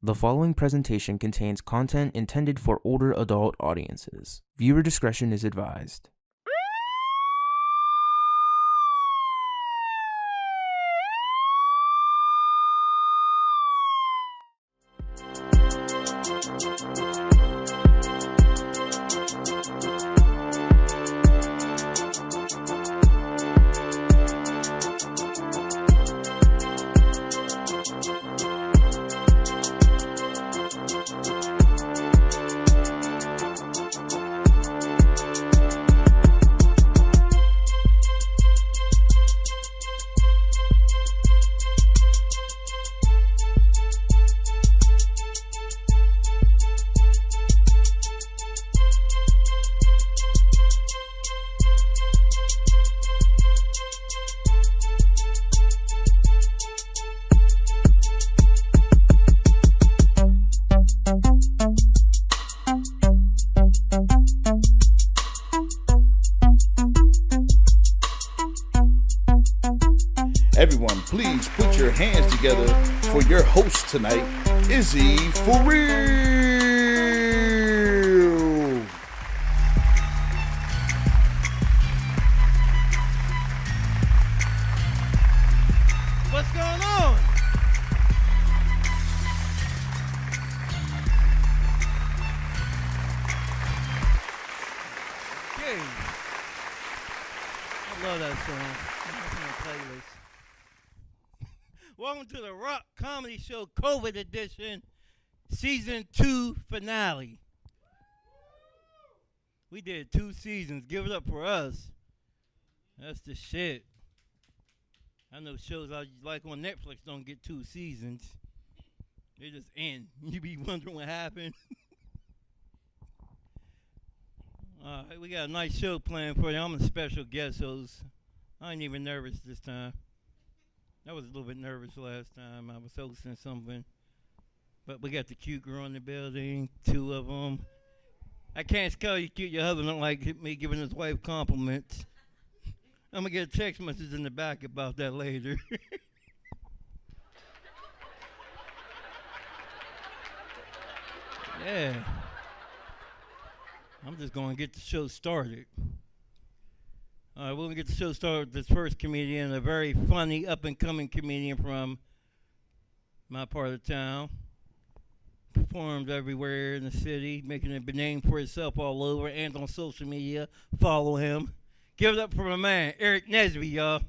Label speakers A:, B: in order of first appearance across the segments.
A: The following presentation contains content intended for older adult audiences. Viewer discretion is advised.
B: Everyone, please put your hands together for your host tonight, Izzy For Real.
C: What's going on? Okay. I love that song. It's on my playlist. Welcome to the Rock Comedy Show COVID edition, season 2 finale. We did 2 seasons. Give it up for us. That's the shit. I know shows I like on Netflix don't get 2 seasons. They just end. You be wondering what happened. Alright, we got a nice show planned for you. I'm a special guest host. I ain't even nervous this time. I was a little bit nervous last time. I was hosting something. But we got the cute girl in the building, 2 of them. I can't tell you cute. Your husband don't like me giving his wife compliments. I'm going to get a text message in the back about that later. Yeah. I'm just going to get the show started. All right, we're going to get the show started with this first comedian, a very funny, up-and-coming comedian from my part of town. Performed everywhere in the city, making a name for himself all over and on social media. Follow him. Give it up for my man, Eric Nesby, y'all.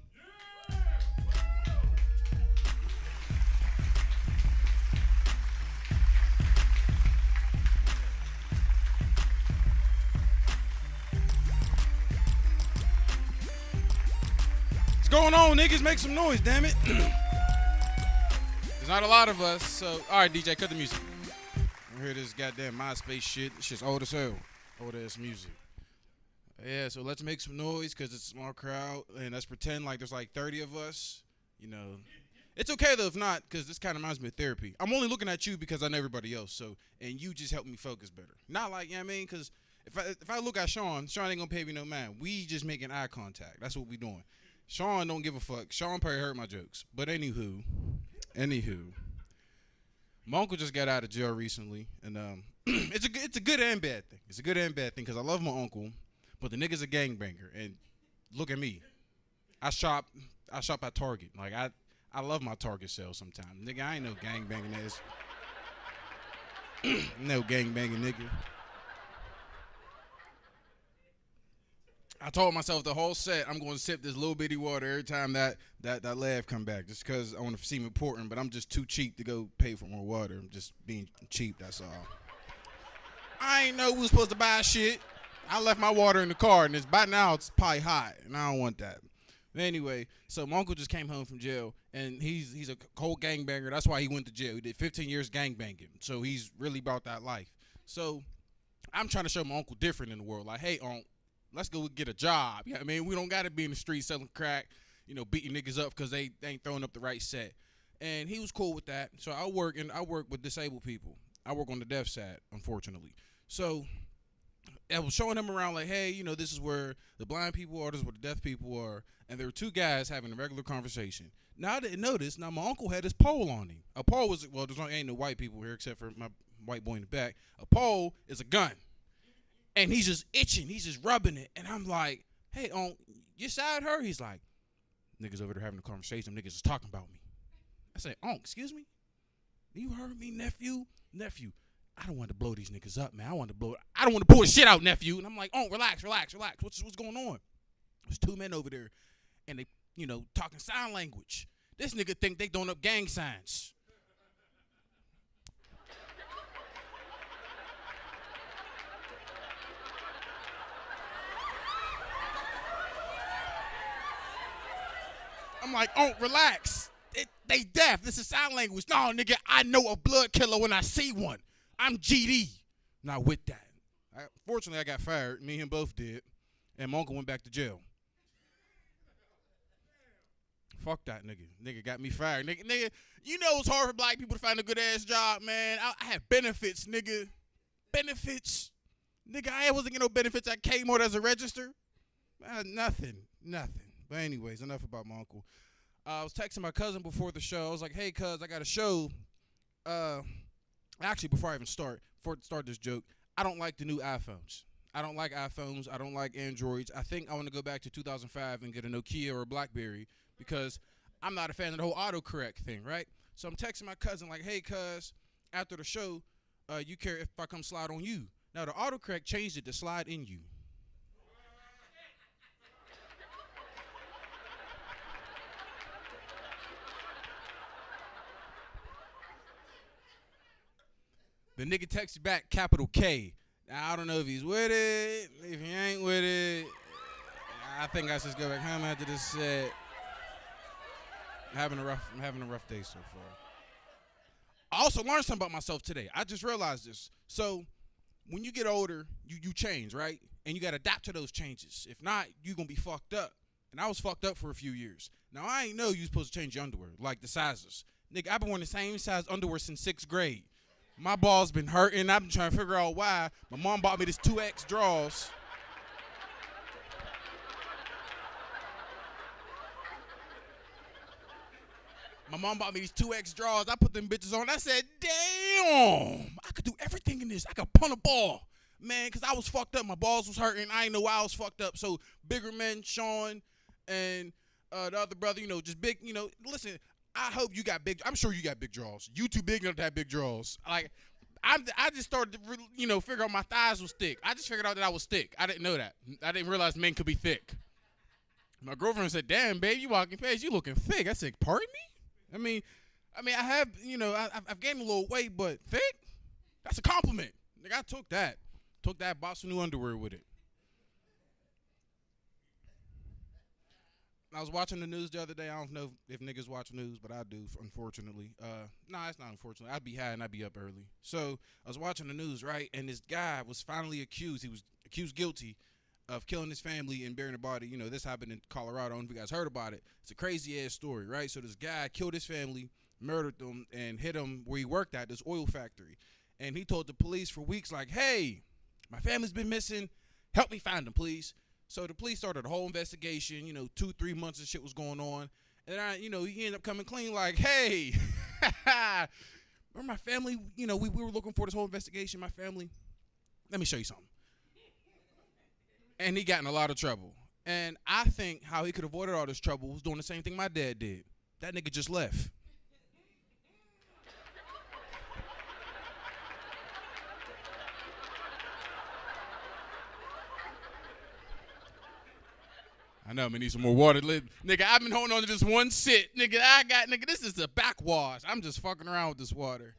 D: What's going on, niggas? Make some noise, damn it. There's not a lot of us, so... Alright, DJ, cut the music. I hear this goddamn MySpace shit. This shit's old as hell. Old ass music. Yeah, so let's make some noise, because it's a small crowd, and let's pretend like there's like 30 of us. You know. It's okay, though, if not, because this kind of reminds me of therapy. I'm only looking at you because I know everybody else, so... And you just help me focus better. Not like, you know what I mean? Because if I look at Sean ain't gonna pay me no mind. We just making eye contact. That's what we doing. Sean don't give a fuck. Sean probably heard my jokes. But anywho, my uncle just got out of jail recently, and it's a good and bad thing. It's a good and bad thing because I love my uncle, but the nigga's a gangbanger. And look at me, I shop at Target. Like I love my Target sales sometimes. Nigga, I ain't no gangbanging ass. No gangbanging nigga. I told myself the whole set I'm going to sip this little bitty water every time that laugh come back, just because I want to seem important, but I'm just too cheap to go pay for more water. I'm just being cheap, that's all. I ain't know we was supposed to buy shit. I left my water in the car, and by now it's probably hot, and I don't want that. But anyway, so my uncle just came home from jail, and he's a cold gangbanger. That's why he went to jail. He did 15 years gangbanging, so he's really about that life. So I'm trying to show my uncle different in the world. Like, hey, uncle, let's go get a job. You know what I mean? We don't got to be in the street selling crack, beating niggas up because they ain't throwing up the right set. And he was cool with that. So I work with disabled people. I work on the deaf side, unfortunately. So I was showing him around like, hey, you know, this is where the blind people are, this is where the deaf people are. And there were two guys having a regular conversation. Now, I didn't notice. Now, my uncle had his pole on him. A pole was, well, ain't no white people here except for my white boy in the back. A pole is a gun. And he's just itching. He's just rubbing it. And I'm like, hey, you side her? He's like, niggas over there having a conversation. Niggas is talking about me. I say, excuse me? You heard me, nephew? Nephew, I don't want to blow these niggas up, man. I don't want to pull the shit out, nephew. And I'm like, relax. What's going on? There's two men over there, and they, you know, talking sign language. This nigga think they throwing up gang signs. I'm like, relax. They deaf. This is sign language. No, nigga, I know a blood killer when I see one. I'm GD. Not with that. Fortunately, I got fired. Me and him both did. And my uncle went back to jail. Fuck that nigga. Nigga got me fired. Nigga, you know it's hard for black people to find a good-ass job, man. I had benefits, nigga. Benefits. Nigga, I wasn't getting no benefits at Kmart as a register. Nothing. But anyways, enough about my uncle. I was texting my cousin before the show. I was like, hey, cuz, I got a show. Actually, before I start this joke, I don't like the new iPhones. I don't like iPhones. I don't like Androids. I think I want to go back to 2005 and get a Nokia or a BlackBerry because I'm not a fan of the whole autocorrect thing, right? So I'm texting my cousin like, hey, cuz, after the show, you care if I come slide on you? Now, the autocorrect changed it to slide in you. The nigga texted back capital K. Now, I don't know if he's with it. If he ain't with it, I think I should just go back home after this set. I'm having a rough day so far. I also learned something about myself today. I just realized this. So when you get older, you change, right? And you got to adapt to those changes. If not, you're going to be fucked up. And I was fucked up for a few years. Now, I ain't know you supposed to change your underwear, like the sizes. Nigga, I've been wearing the same size underwear since 6th grade. My balls been hurting. I've been trying to figure out why. My mom bought me this 2X draws. My mom bought me these 2X draws. I put them bitches on. I said, damn, I could do everything in this. I could punt a ball. Man, because I was fucked up. My balls was hurting. I didn't know why I was fucked up. So bigger men, Sean, and the other brother, you know, just big, you know, listen, I hope you got big. I'm sure you got big draws. You too big enough to have big draws. Like, I just started to, you know, figure out my thighs was thick. I just figured out that I was thick. I didn't know that. I didn't realize men could be thick. My girlfriend said, damn, babe, you walking past, you looking thick. I said, pardon me? I mean, I have, you know, I've gained a little weight, but thick? That's a compliment. Nigga, I took that. Bought some new underwear with it. I was watching the news the other day. I don't know if niggas watch news, but I do, unfortunately. Nah, it's not unfortunately. I'd be high and I'd be up early. So I was watching the news, right? And this guy was finally accused. He was accused guilty of killing his family and burying the body. You know, this happened in Colorado. I don't know if you guys heard about it. It's a crazy-ass story, right? So this guy killed his family, murdered them, and hit him where he worked at, this oil factory. And he told the police for weeks, like, hey, my family's been missing. Help me find them, please. So the police started a whole investigation, you know, 2-3 months of shit was going on. And, you know, he ended up coming clean like, hey, remember my family, you know, we were looking for this whole investigation, my family. Let me show you something. And he got in a lot of trouble. And I think how he could have avoided all this trouble was doing the same thing my dad did. That nigga just left. I know, I'm gonna need some more water. Nigga, I've been holding on to this one sit. Nigga, this is a backwash. I'm just fucking around with this water.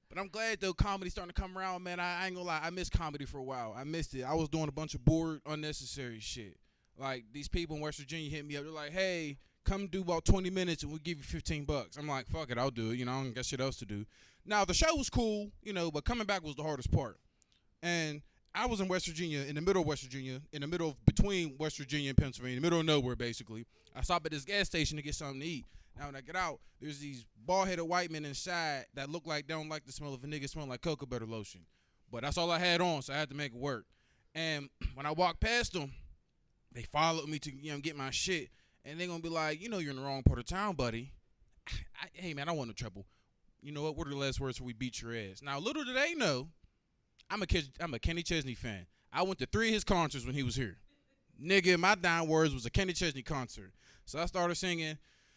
D: But I'm glad, though, comedy's starting to come around, man. I ain't gonna lie. I missed comedy for a while. I missed it. I was doing a bunch of bored, unnecessary shit. Like, these people in West Virginia hit me up. They're like, hey, come do about 20 minutes and we'll give you $15. I'm like, fuck it, I'll do it. You know, I don't got shit else to do. Now, the show was cool, you know, but coming back was the hardest part. And I was in West Virginia, in the middle of West Virginia, between West Virginia and Pennsylvania, in the middle of nowhere, basically. I stopped at this gas station to get something to eat. Now, when I get out, there's these bald-headed white men inside that look like they don't like the smell of a nigga smelling like cocoa butter lotion. But that's all I had on, so I had to make it work. And when I walked past them, they followed me to get my shit. And they're going to be like, you're in the wrong part of town, buddy. Hey, man, I want no trouble. You know what? What are the last words before we beat your ass? Now, little do they know, I'm a Kenny Chesney fan. I went to 3 of his concerts when he was here. Nigga, my dying words was a Kenny Chesney concert. So I started singing,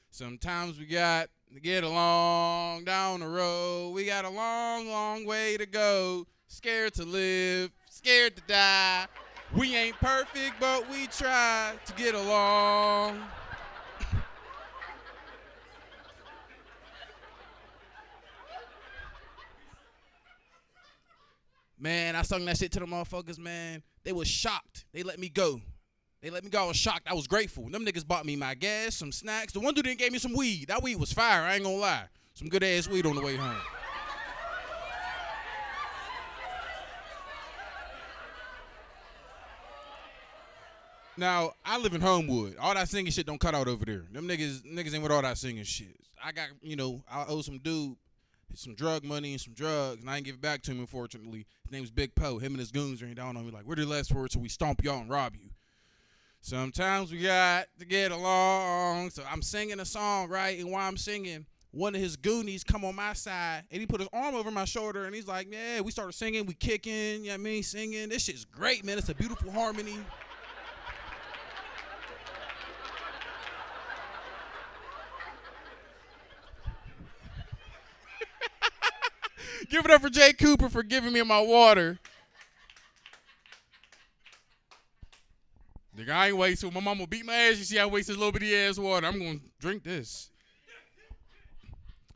D: sometimes we got to get along down the road. We got a long, long way to go. Scared to live, scared to die. We ain't perfect, but we try to get along. Man, I sung that shit to the motherfuckers, man. They was shocked. They let me go. I was shocked. I was grateful. Them niggas bought me my gas, some snacks. The one dude gave me some weed. That weed was fire. I ain't gonna lie. Some good ass weed on the way home. Now, I live in Homewood. All that singing shit don't cut out over there. Them niggas ain't with all that singing shit. I got, I owe some dude some drug money and some drugs, and I ain't give it back to him, unfortunately. His name's Big Poe. Him and his goons ran down on me like, we're the last words, so we stomp y'all and rob you. Sometimes we got to get along. So I'm singing a song, right? And while I'm singing, one of his goonies come on my side, and he put his arm over my shoulder, and he's like, yeah, we started singing, we kicking, singing. This shit's great, man. It's a beautiful harmony. Give it up for Jay Cooper for giving me my water. The guy ain't wasting. My mama beat my ass. You see I wasted a little bitty ass water. I'm going to drink this.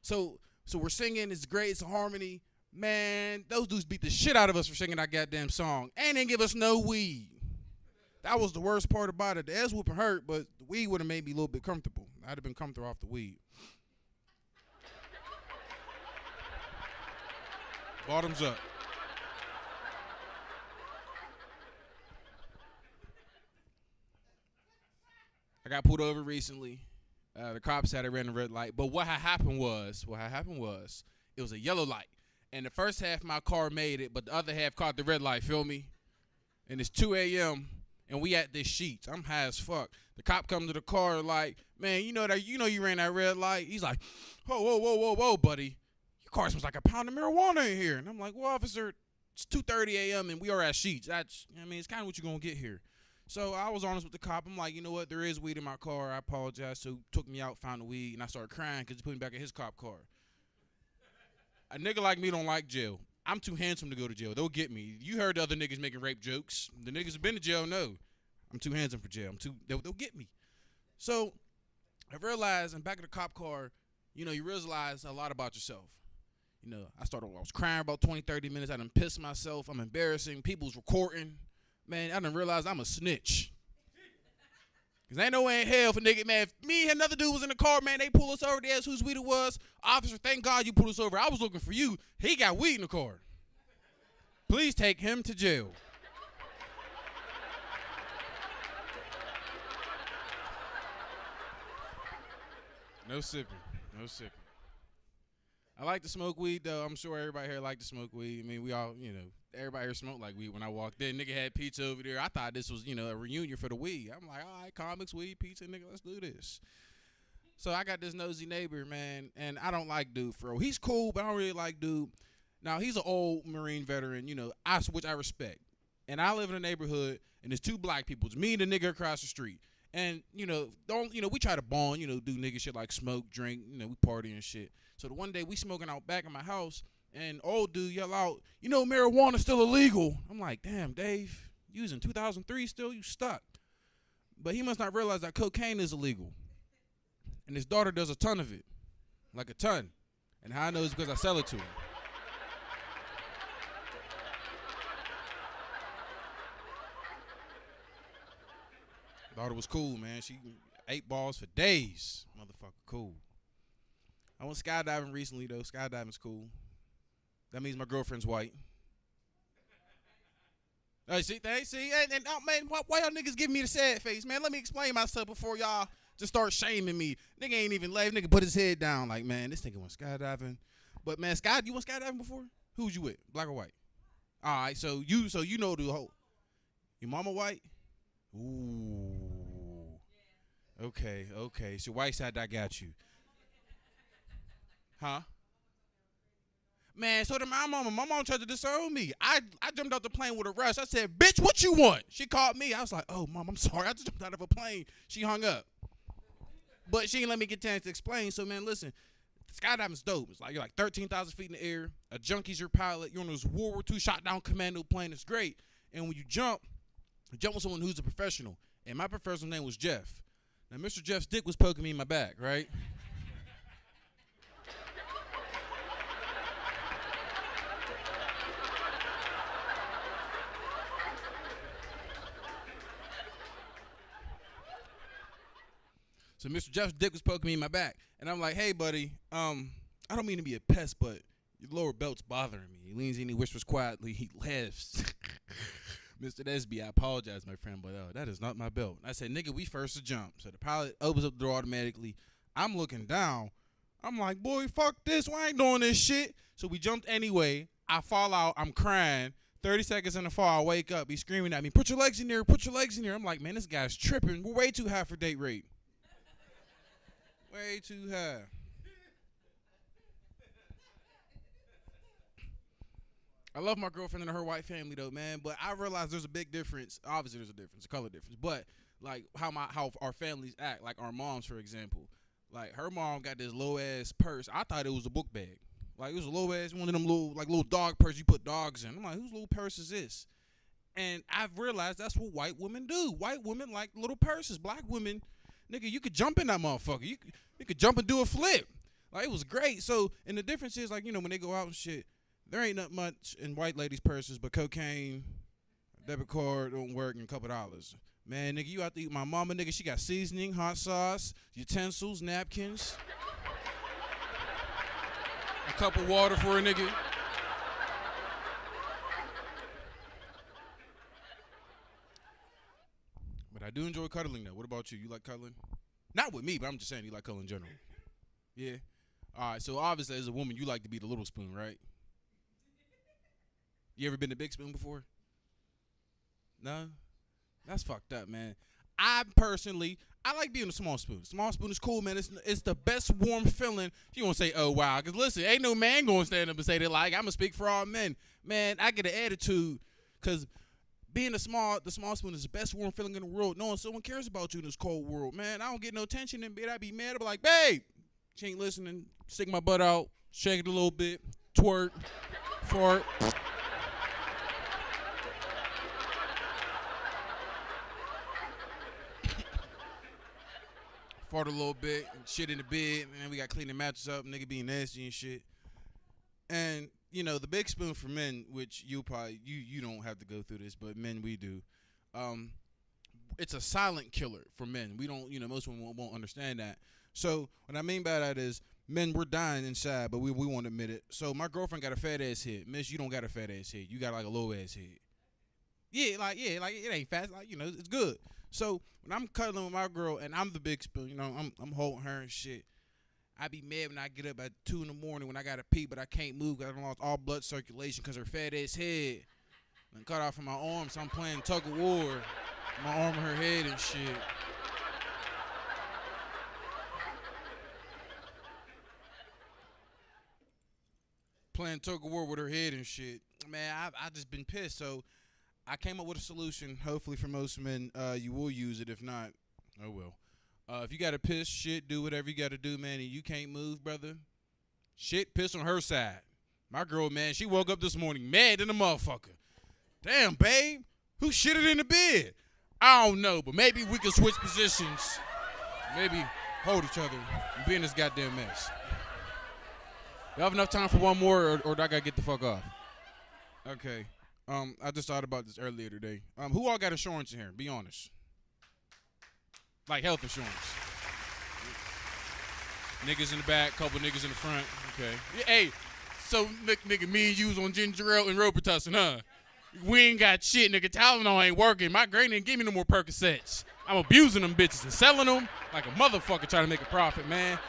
D: So we're singing. It's great. It's a harmony. Man, those dudes beat the shit out of us for singing that goddamn song. And didn't give us no weed. That was the worst part about it. The ass whooping hurt, but the weed would have made me a little bit comfortable. I'd have been comfortable off the weed. Bottoms up. I got pulled over recently. The cops said I ran a red light. But what had happened was, it was a yellow light. And the first half of my car made it, but the other half caught the red light, feel me? And it's 2 a.m., and we at this Sheetz. I'm high as fuck. The cop comes to the car like, man, you ran that red light. He's like, whoa, buddy. Your car smells like a pound of marijuana in here. And I'm like, well, officer, it's 2:30 a.m. and we are at Sheetz. It's kind of what you're going to get here. So I was honest with the cop. I'm like, you know what? There is weed in my car. I apologize. So he took me out, found the weed, and I started crying because he put me back in his cop car. A nigga like me don't like jail. I'm too handsome to go to jail. They'll get me. You heard the other niggas making rape jokes. The niggas have been to jail know. I'm too handsome for jail. They'll get me. So I realized, and back in the cop car, you realize a lot about yourself. I was crying about 20, 30 minutes. I done pissed myself. I'm embarrassing. People's recording. Man, I done realized I'm a snitch. Because ain't no way in hell for nigga, man. If me and another dude was in the car, man, they pull us over. They asked whose weed it was. Officer, thank God you pulled us over. I was looking for you. He got weed in the car. Please take him to jail. No sipping. I like to smoke weed, though. I'm sure everybody here like to smoke weed. I mean, we all, everybody here smoked like weed when I walked in. Nigga had pizza over there. I thought this was, a reunion for the weed. I'm like, all right, comics, weed, pizza, nigga, let's do this. So I got this nosy neighbor, man, and I don't like dude, for real. He's cool, but I don't really like dude. Now, he's an old Marine veteran, which I respect. And I live in a neighborhood, and there's 2 black people. It's me and the nigga across the street. And, we try to bond, do nigga shit like smoke, drink, we party and shit. So the one day we smoking out back in my house, and old dude yell out, marijuana's still illegal. I'm like, damn, Dave, you was in 2003 still? You stuck. But he must not realize that cocaine is illegal. And his daughter does a ton of it, like a ton. And how I know is because I sell it to him. Daughter was cool, man. She ate balls for days. Motherfucker, cool. I went skydiving recently, though. Skydiving's cool. That means my girlfriend's white. Hey, see, and man, why y'all niggas giving me the sad face, man? Let me explain myself before y'all just start shaming me. Nigga ain't even laugh. Nigga put his head down like, man, this nigga went skydiving. But, man, you went skydiving before? Who's you with, black or white? All right, so you know the whole. Your mama white? Ooh. Okay. So white side, I got you. Huh? Man, so did my mama tried to disown me. I jumped out the plane with a rush. I said, bitch, what you want? She called me. I was like, oh, mom, I'm sorry. I just jumped out of a plane. She hung up. But she didn't let me get a chance to explain. So, man, listen, skydiving's dope. It's like you're like 13,000 feet in the air. A junkie's your pilot. You're on this World War II shot down commando plane. It's great. And when you jump with someone who's a professional. And my professional name was Jeff. Now, Mr. Jeff's dick was poking me in my back, right? So Mr. Jeff's dick was poking me in my back. And I'm like, hey, buddy, I don't mean to be a pest, but your lower belt's bothering me. He leans in, he whispers quietly, he laughs. Mr. Nesby, I apologize, my friend, but that is not my belt. I said, nigga, we first to jump. So the pilot opens up the door automatically. I'm looking down. I'm like, boy, fuck this. Why I ain't doing this shit? So we jumped anyway. I fall out. I'm crying. 30 seconds in the fall, I wake up. He's screaming at me, put your legs in there, put your legs in there. I'm like, man, this guy's tripping. We're way too high for date rate. Way too high. I love my girlfriend and her white family though, man. But I realize there's a big difference. Obviously, there's a difference, a color difference. But like how our families act, like our moms, for example. Like her mom got this low ass purse. I thought it was a book bag. Like it was a low ass one of them little dog purse you put dogs in. I'm like, whose little purse is this? And I've realized that's what white women do. White women like little purses. Black women, nigga, you could jump in that motherfucker. You could jump and do a flip. Like, it was great. So, and the difference is, like, you know, when they go out and shit, there ain't not much in white ladies' purses but cocaine, debit card don't work, and a couple dollars. Man, nigga, you out to eat my mama, nigga. She got seasoning, hot sauce, utensils, napkins, a cup of water for a nigga. But I do enjoy cuddling, though. What about you? You like cuddling? Not with me, but I'm just saying you like cuddling in general. Yeah? All right, so obviously as a woman, you like to be the little spoon, right? You ever been the big spoon before? No? That's fucked up, man. I like being a small spoon. Small spoon is cool, man. It's the best warm feeling. You gonna say, oh, wow. Because listen, ain't no man gonna stand up and say that like, I'm gonna speak for all men. Man, I get an attitude because being the small spoon is the best warm feeling in the world. Knowing someone cares about you in this cold world. Man, I don't get no attention in bed. I'd be mad. I'd be like, babe, she ain't listening. Stick my butt out. Shake it a little bit. Twerk. Fart. Fart a little bit. And shit in the bed. Man, we got to clean the mattress up. Nigga being nasty and shit. And, you know, the big spoon for men, which you don't have to go through this, but men, we do. It's a silent killer for men. We don't, most women won't understand that. So what I mean by that is men, we're dying inside, but we won't admit it. So my girlfriend got a fat ass head. Miss, you don't got a fat ass head. You got like a low ass head. Yeah, like it ain't fat. Like, it's good. So when I'm cuddling with my girl and I'm the big spoon, I'm holding her and shit. I be mad when I get up at 2 in the morning when I gotta pee, but I can't move because I lost all blood circulation because her fat ass head and cut off from my arm. So I'm playing tug of war, my arm and her head and shit. Playing tug of war with her head and shit. Man, I just been pissed. So I came up with a solution. Hopefully for most men, you will use it. If not, oh well. If you got to piss, shit, do whatever you got to do, man, and you can't move, brother, shit, piss on her side. My girl, man, she woke up this morning mad than a motherfucker. Damn, babe, who shitted in the bed? I don't know, but maybe we can switch positions. Maybe hold each other and be in this goddamn mess. You have enough time for one more, or do I got to get the fuck off? Okay. I just thought about this earlier today. Who all got insurance in here? Be honest. Like health insurance. Niggas in the back, couple niggas in the front. Okay. Yeah, hey, so nigga, me and you was on ginger ale and Robitussin, huh? We ain't got shit, nigga. Tylenol ain't working. My granny didn't give me no more Percocets. I'm abusing them bitches and selling them like a motherfucker trying to make a profit, man.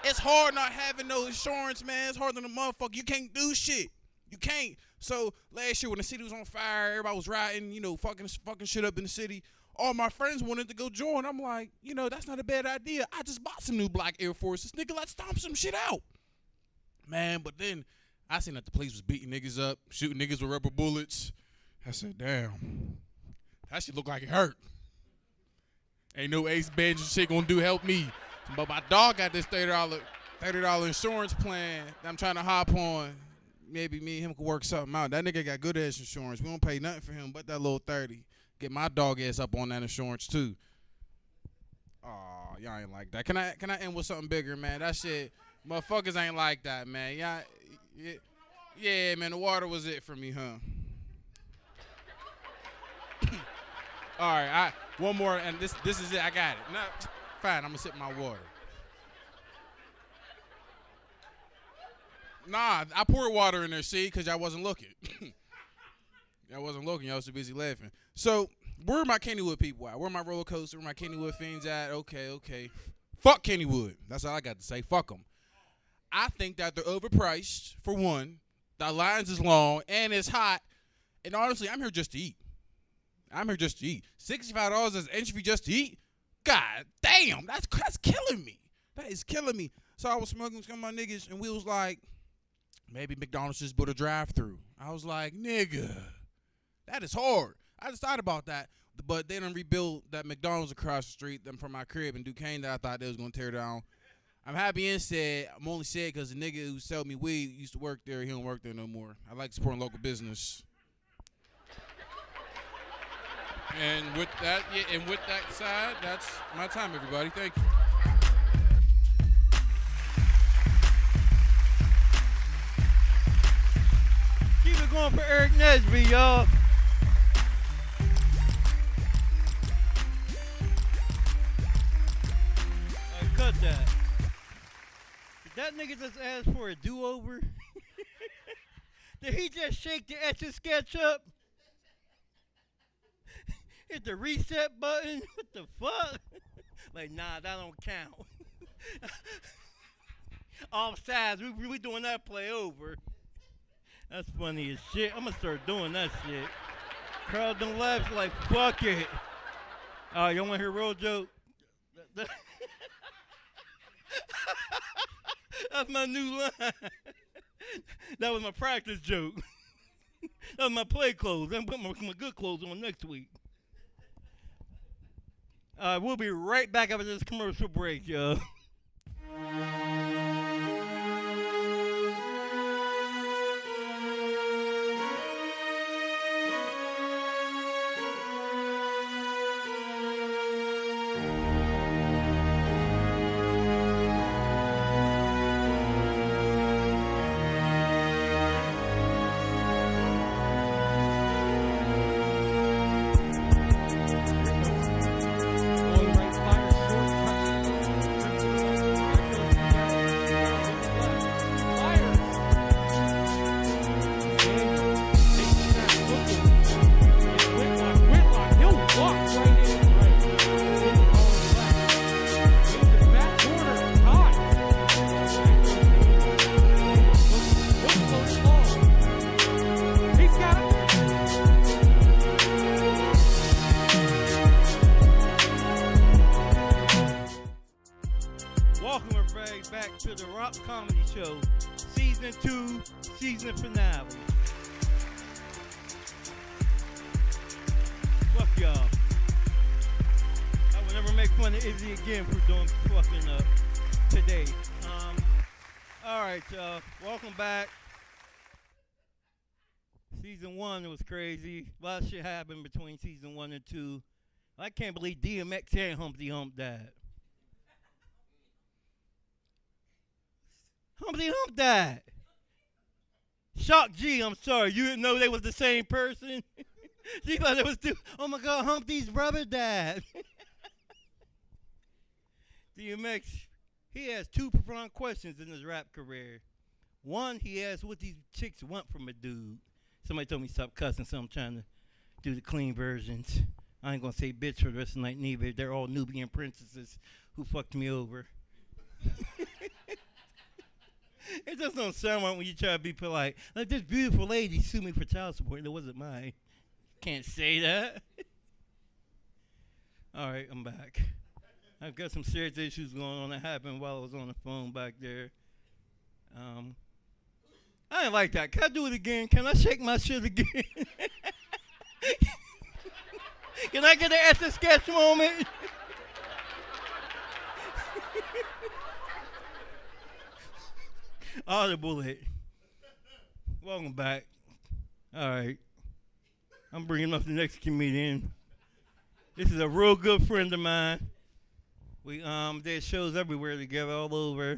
D: It's hard not having no insurance, man. It's hard than a motherfucker. You can't do shit. You can't. So last year when the city was on fire, everybody was rioting, fucking shit up in the city. All my friends wanted to go join. I'm like, that's not a bad idea. I just bought some new black Air Forces. Nigga, let's stomp some shit out. Man, but then I seen that the police was beating niggas up, shooting niggas with rubber bullets. I said, damn, that shit look like it hurt. Ain't no Ace Bench shit gonna help me. But my dog got this $30 insurance plan that I'm trying to hop on. Maybe me and him could work something out. That nigga got good ass insurance. We don't pay nothing for him but that little 30. Get my dog ass up on that insurance too. Oh, y'all ain't like that. Can I end with something bigger, man? That shit, motherfuckers ain't like that, man. Yeah, man. The water was it for me, huh? All right, one more, and this is it. I got it. No, fine. I'm gonna sip my water. Nah, I poured water in there, see, because y'all wasn't looking. Y'all wasn't looking. Y'all was too busy laughing. So, where are my Kennywood people at? Where are my roller coaster? Where are my Kennywood fiends at? Okay. Fuck Kennywood. That's all I got to say. Fuck them. I think that they're overpriced, for one. The lines is long, and it's hot. And honestly, I'm here just to eat. $65 as an entry fee just to eat? God damn, that's killing me. That is killing me. So I was smoking with some of my niggas, and we was like, maybe McDonald's just put a drive-through. I was like, nigga, that is hard. I just thought about that, but they done rebuilt that McDonald's across the street from my crib in Duquesne that I thought they was going to tear down. I'm happy instead. I'm only sad because the nigga who sold me weed used to work there. He don't work there no more. I like supporting local business. And with that side, that's my time, everybody. Thank you.
C: Keep it going for Eric Nesby, y'all. Cut that. Did that nigga just ask for a do-over? Did he just shake the Etch-a-Sketch up? Hit the reset button? What the fuck? Like, nah, that don't count. Offsides, we doing that play over. That's funny as shit. I'm gonna start doing that shit. Crowd don't laugh, like, fuck it. You wanna hear a real joke? That's my new line. That was my practice joke. That was my play clothes. I'm putting my good clothes on next week. We'll be right back after this commercial break, y'all. Back to the Rock Comedy Show, Season 2, Season Finale. Fuck y'all. I will never make fun of Izzy again for doing fucking up today. Alright, y'all. Welcome back. Season 1 was crazy. A lot of shit happened between Season 1 and 2. I can't believe DMX and Humpty Hump died. Humpty Hump died. Shock G, I'm sorry. You didn't know they was the same person? She thought it was two. Oh my God, Humpty's brother died. DMX, he has two profound questions in his rap career. One, he asked what these chicks want from a dude. Somebody told me stop cussing, so I'm trying to do the clean versions. I ain't gonna say bitch for the rest of the night neither. They're all Nubian princesses who fucked me over. It just don't sound right when you try to be polite. Like, this beautiful lady sued me for child support, and it wasn't mine. Can't say that. All right, I'm back. I've got some serious issues going on that happened while I was on the phone back there. I didn't like that. Can I do it again? Can I shake my shit again? Can I get an Etch a Sketch moment? Audible it. Welcome back. All right. I'm bringing up the next comedian. This is a real good friend of mine. We did shows everywhere together, all over.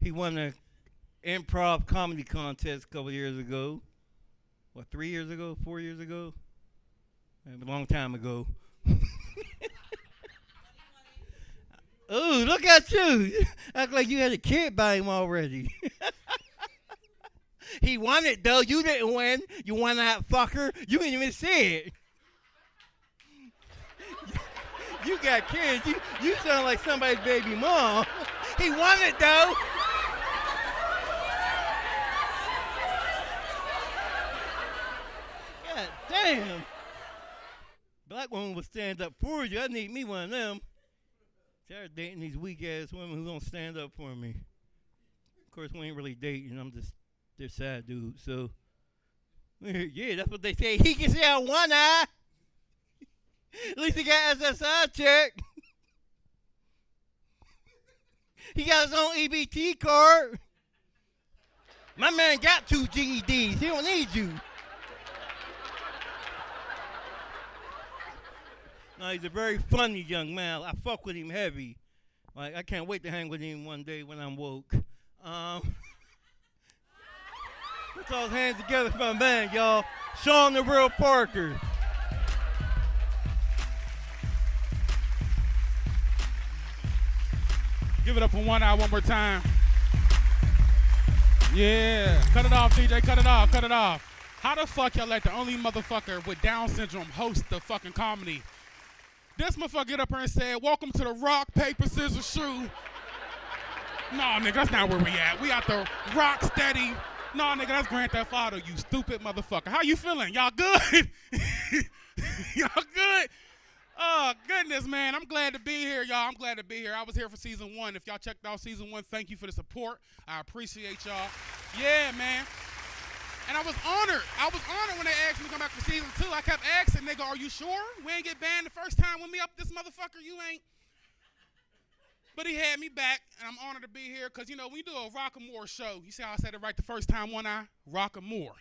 C: He won the improv comedy contest a couple years ago. What, 3 years ago? 4 years ago? A long time ago. Oh, look at you. Act like you had a kid by him already. He won it, though. You didn't win. You won that fucker. You didn't even see it. You got kids. You sound like somebody's baby mom. He won it, though. God damn. Black woman will stand up for you. I need me one of them. Tired dating these weak-ass women who don't stand up for me. Of course, we ain't really dating. I'm just their side dude. So, yeah, that's what they say. He can see out one eye. At least he got SSI check. He got his own EBT card. My man got 2 GEDs. He don't need you. No, he's a very funny young man. I fuck with him heavy. Like, I can't wait to hang with him one day when I'm woke. Put those hands together for my man, y'all. Sean the Real Parker.
E: Give it up for 1 hour one more time. Yeah. Cut it off, DJ. Cut it off. Cut it off. How the fuck y'all let the only motherfucker with Down syndrome host the fucking comedy? This motherfucker get up here and said, welcome to the rock, paper, scissors, shoe. No, nigga, that's not where we at. We out the rock steady. No, nigga, that's Grand Theft Auto, you stupid motherfucker. How you feeling? Y'all good? Y'all good? Oh, goodness, man. I'm glad to be here, y'all. I'm glad to be here. I was here for season 1. If y'all checked out season 1, thank you for the support. I appreciate y'all. Yeah, man. And I was honored. When they asked me to come back for season 2. I kept asking, nigga, are you sure? We ain't get banned the first time with me up this motherfucker. You ain't. But he had me back, and I'm honored to be here because, you know, when you do a Rockamore show, you see how I said it right the first time, one eye? Rockamore.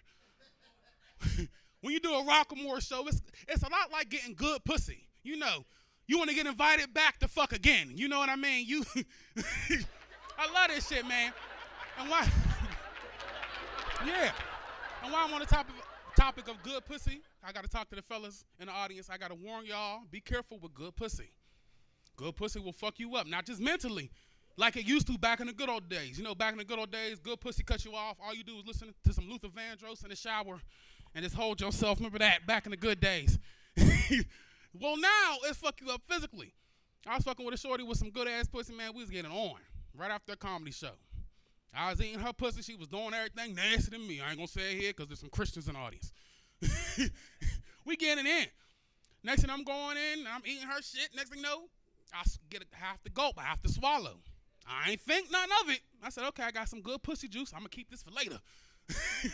E: When you do a Rockamore show, it's a lot like getting good pussy. You know, you want to get invited back to fuck again. You know what I mean? I love this shit, man. And why? Yeah. And while I'm on the topic of good pussy, I got to talk to the fellas in the audience. I got to warn y'all, be careful with good pussy. Good pussy will fuck you up, not just mentally, like it used to back in the good old days. You know, back in the good old days, good pussy cuts you off. All you do is listen to some Luther Vandross in the shower and just hold yourself. Remember that, back in the good days. Well, now it's fuck you up physically. I was fucking with a shorty with some good-ass pussy, man. We was getting on right after a comedy show. I was eating her pussy. She was doing everything nasty than me. I ain't going to say it here because there's some Christians in the audience. We getting in. Next thing I'm going in, I'm eating her shit. Next thing you know, I have to gulp. I have to swallow. I ain't think nothing of it. I said, okay, I got some good pussy juice. I'm going to keep this for later.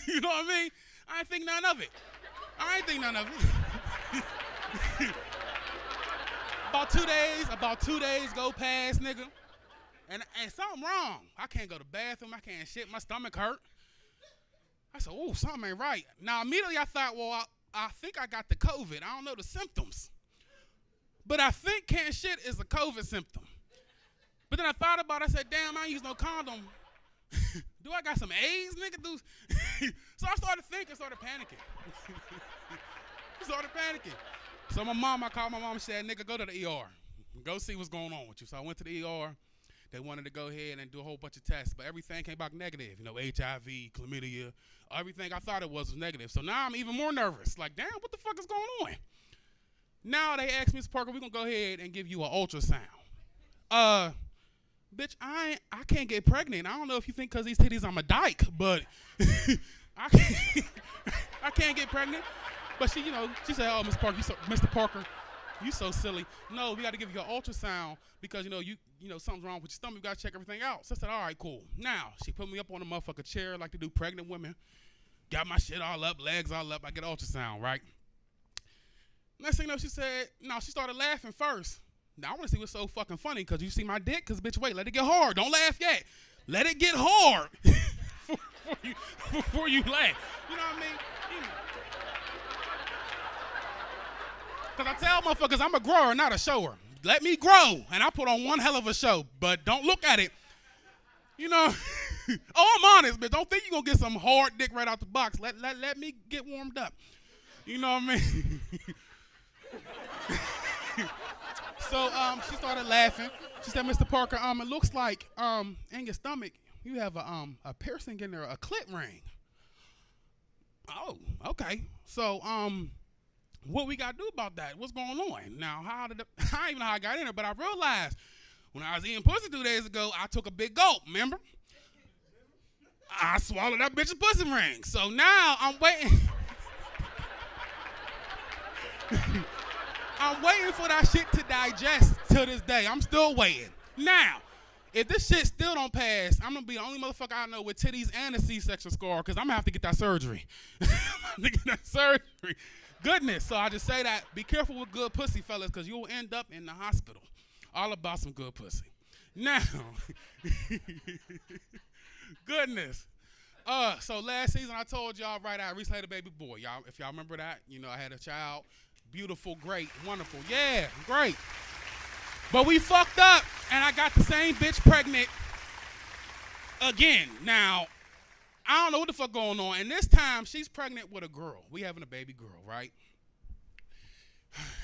E: You know what I mean? I ain't think nothing of it. About two days go past, nigga. And something wrong. I can't go to the bathroom. I can't shit. My stomach hurt. I said, oh, something ain't right. Now, immediately I thought, well, I think I got the COVID. I don't know the symptoms. But I think can't shit is a COVID symptom. But then I thought about it. I said, damn, I ain't use no condom. Do I got some AIDS, nigga? So I started thinking, started panicking. So I called my mom and said, nigga, go to the ER. Go see what's going on with you. So I went to the ER. They wanted to go ahead and do a whole bunch of tests, but everything came back negative. You know, HIV, chlamydia, everything I thought it was negative. So now I'm even more nervous. Like, damn, what the fuck is going on? Now they asked me, Mr. Parker, we're going to go ahead and give you an ultrasound. bitch, I can't get pregnant. I don't know if you think because these titties I'm a dyke, but I can't, I can't get pregnant. But she, she said, oh, Mr. Parker, you so silly. No, we got to give you an ultrasound because, you something's wrong with your stomach. We got to check everything out. So I said, all right, cool. Now, she put me up on a motherfucking chair like they do pregnant women. Got my shit all up, legs all up. I get an ultrasound, right? Next thing you know, she said, no, she started laughing first. Now, I want to see what's so fucking funny because you see my dick? Because, bitch, wait, let it get hard. Don't laugh yet. Let it get hard before you laugh. You know what I mean? Because I tell motherfuckers I'm a grower, not a shower. Let me grow, and I put on one hell of a show, but don't look at it. Oh, I'm honest, but don't think you're going to get some hard dick right out the box. Let me get warmed up. You know what I mean? So she started laughing. She said, Mr. Parker, it looks like in your stomach you have a piercing in there, a clit ring. Oh, okay. So what we got to do about that? What's going on? Now, I don't even know how I got in there, but I realized when I was eating pussy 2 days ago, I took a big gulp, remember? I swallowed that bitch's pussy ring. So now I'm waiting. I'm waiting for that shit to digest to this day. I'm still waiting. Now, if this shit still don't pass, I'm going to be the only motherfucker I know with titties and a C-section scar because I'm going to have to get that surgery. Goodness. So I just say that. Be careful with good pussy, fellas, because you'll end up in the hospital. All about some good pussy. Now, goodness. So last season I told y'all, right, I recently had a baby boy. Y'all, if y'all remember that, I had a child. Beautiful, great, wonderful. Yeah, great. But we fucked up, and I got the same bitch pregnant again. Now, I don't know what the fuck going on. And this time, she's pregnant with a girl. We having a baby girl, right?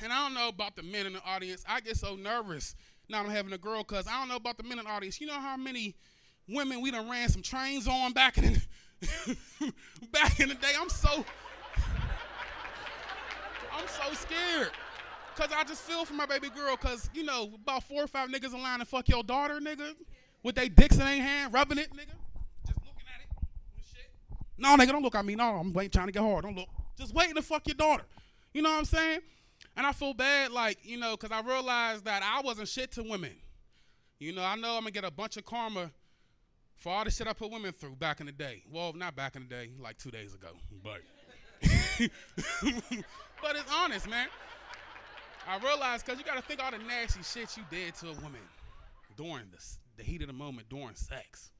E: And I don't know about the men in the audience. I get so nervous now I'm having a girl because I don't know about the men in the audience. You know how many women we done ran some trains on back in the day? I'm so scared. Because I just feel for my baby girl because, about 4 or 5 niggas in line to fuck your daughter, nigga, with they dicks in their hand, rubbing it, nigga. Just looking at it and shit. No, nigga, don't look at me. No, I'm waiting, trying to get hard. Don't look. Just waiting to fuck your daughter. You know what I'm saying? And I feel bad, because I realized that I wasn't shit to women. I know I'm going to get a bunch of karma for all the shit I put women through back in the day. Well, not back in the day, like 2 days ago, but but it's honest, man. I realized, because you got to think all the nasty shit you did to a woman during the heat of the moment, during sex.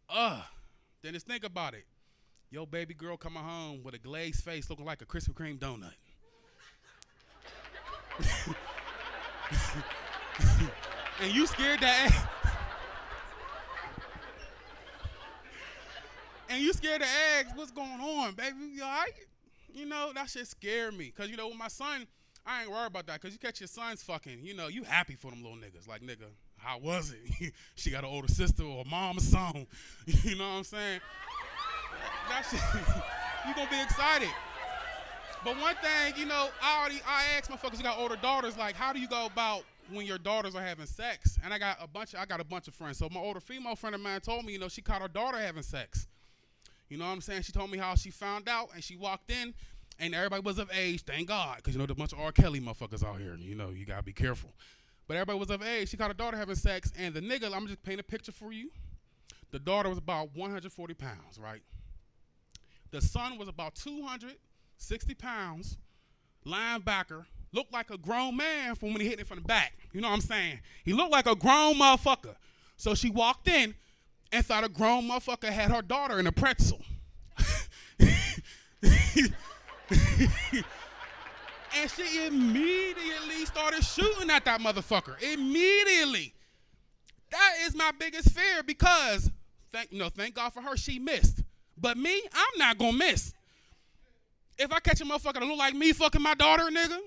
E: Then just think about it. Your baby girl coming home with a glazed face looking like a Krispy Kreme donut. And you scared to ask, what's going on, baby? You all right? That shit scared me. Because, with my son, I ain't worried about that. Because you catch your sons fucking, you happy for them little niggas. Like, nigga, how was it? She got an older sister or a mom or something. You know what I'm saying? That shit, you going to be excited. But one thing, I asked motherfuckers who got older daughters, like, how do you go about when your daughters are having sex? And I got a bunch of friends. So my older female friend of mine told me, she caught her daughter having sex. You know what I'm saying? She told me how she found out, and she walked in, and everybody was of age, thank God, because, there's a bunch of R. Kelly motherfuckers out here, you got to be careful. But everybody was of age. She caught her daughter having sex, and the nigga, I'm just paint a picture for you. The daughter was about 140 pounds, right? The son was about 260 pounds, linebacker, looked like a grown man from when he hit it from the back. You know what I'm saying? He looked like a grown motherfucker. So she walked in and thought a grown motherfucker had her daughter in a pretzel. And she immediately started shooting at that motherfucker. Immediately. That is my biggest fear because, thank God for her, she missed. But me, I'm not going to miss. If I catch a motherfucker that look like me fucking my daughter, nigga,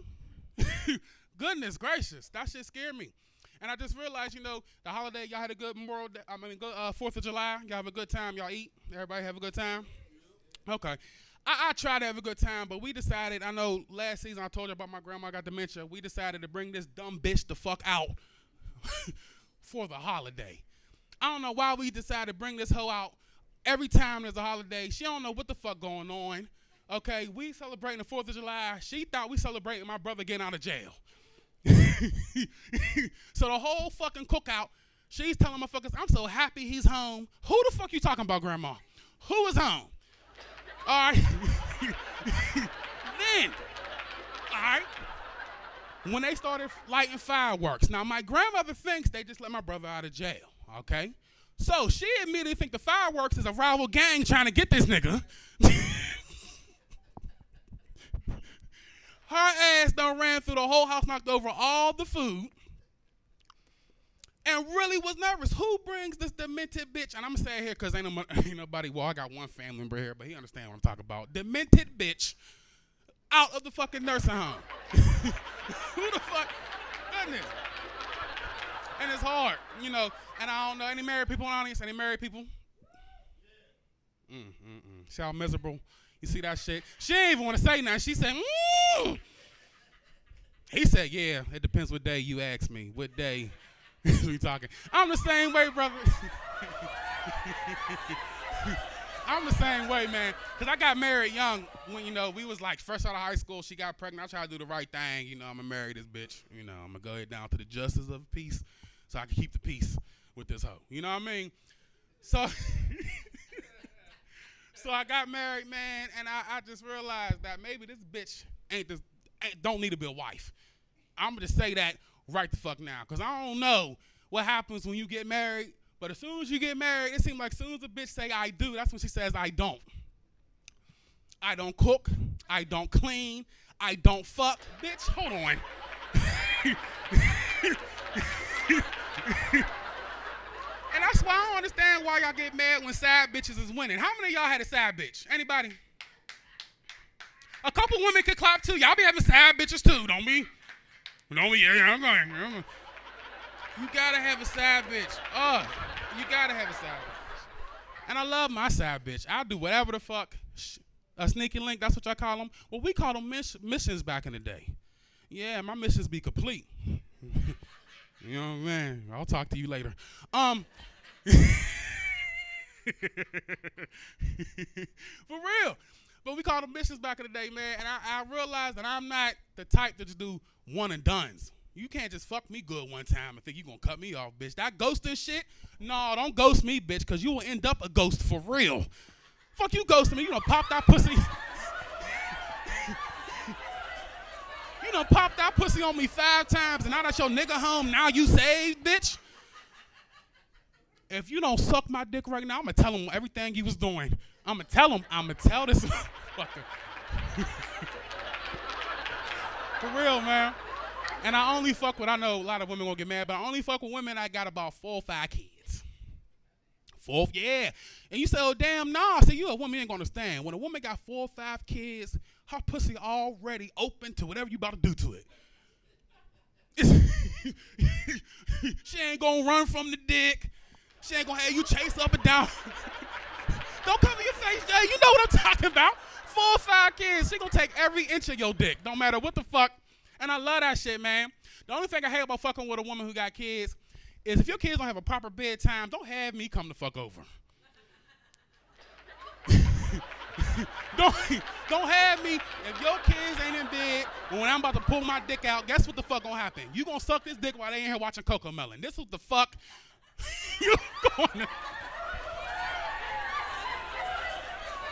E: goodness gracious, that shit scared me. And I just realized, the holiday, y'all had a good good 4th of July. Y'all have a good time. Y'all eat. Everybody have a good time? Okay. I try to have a good time, but we decided, I know last season I told you about my grandma got dementia. We decided to bring this dumb bitch the fuck out for the holiday. I don't know why we decided to bring this hoe out every time there's a holiday. She don't know what the fuck going on. Okay, we celebrating the 4th of July. She thought we celebrating my brother getting out of jail. So the whole fucking cookout, she's telling motherfuckers, I'm so happy he's home. Who the fuck you talking about, Grandma? Who is home? All right. Then, all right, when they started lighting fireworks. Now, my grandmother thinks they just let my brother out of jail, okay? So she immediately think the fireworks is a rival gang trying to get this nigga. Her ass done ran through the whole house, knocked over all the food, and really was nervous. Who brings this demented bitch? And I'm going to say it here because ain't nobody, well, I got one family member here, but he understand what I'm talking about. Demented bitch out of the fucking nursing home. Who the fuck? Goodness. And it's hard, you know. And I don't know, any married people in the audience? Any married people? See how miserable? You see that shit? She ain't even want to say nothing. She said, He said, yeah, it depends what day you ask me. What day we talking? I'm the same way, brother. I'm the same way, man. Because I got married young when, you know, we was like fresh out of high school. She got pregnant. I tried to do the right thing. You know, I'm going to marry this bitch. You know, I'm going to go ahead down to the justice of peace so I can keep the peace with this hoe. You know what I mean? So... So I got married, man, and I just realized that maybe this bitch don't need to be a wife. I'm going to say that right the fuck now, because I don't know what happens when you get married, but as soon as you get married, it seems like as soon as a bitch say I do, that's when she says I don't. I don't cook. I don't clean. I don't fuck. Bitch, hold on. And that's why I don't understand why y'all get mad when side bitches is winning. How many of y'all had a side bitch? Anybody? A couple women can clap too. Y'all be having side bitches too, don't we? Don't we? Yeah, I'm going. You gotta have a side bitch. You gotta have a side bitch. And I love my side bitch. I'll do whatever the fuck. A sneaky link, that's what y'all call them. Well, we call them missions back in the day. Yeah, my missions be complete. You know what I mean? I'll talk to you later. For real. But we called them missions back in the day, man. And I realized that I'm not the type to just do one and dones. You can't just fuck me good one time and think you gonna cut me off, bitch. That ghosting shit? No, don't ghost me, bitch, because you will end up a ghost for real. Fuck you ghosting me. You gonna pop that pussy. You done popped that pussy on me 5 times, and now that your nigga home, now you saved, bitch? If you don't suck my dick right now, I'm going to tell him everything he was doing. I'm going to tell him. I'm going to tell this motherfucker. For real, man. And I only fuck with, I know a lot of women going to get mad, but I only fuck with women that got about 4 or 5 kids. 4, yeah. And you say, oh, damn, nah. See, you a woman, you ain't going to understand. When a woman got 4 or 5 kids, her pussy already open to whatever you about to do to it. She ain't gonna run from the dick. She ain't gonna have you chase up and down. Don't cover your face, Jay. You know what I'm talking about. 4 or 5 kids. She gonna take every inch of your dick, no matter what the fuck. And I love that shit, man. The only thing I hate about fucking with a woman who got kids is if your kids don't have a proper bedtime, don't have me come the fuck over. Don't have me. If your kids ain't in bed when I'm about to pull my dick out, guess what the fuck gonna happen? You gonna suck this dick while they in here watching CoComelon. This is what the fuck you going to.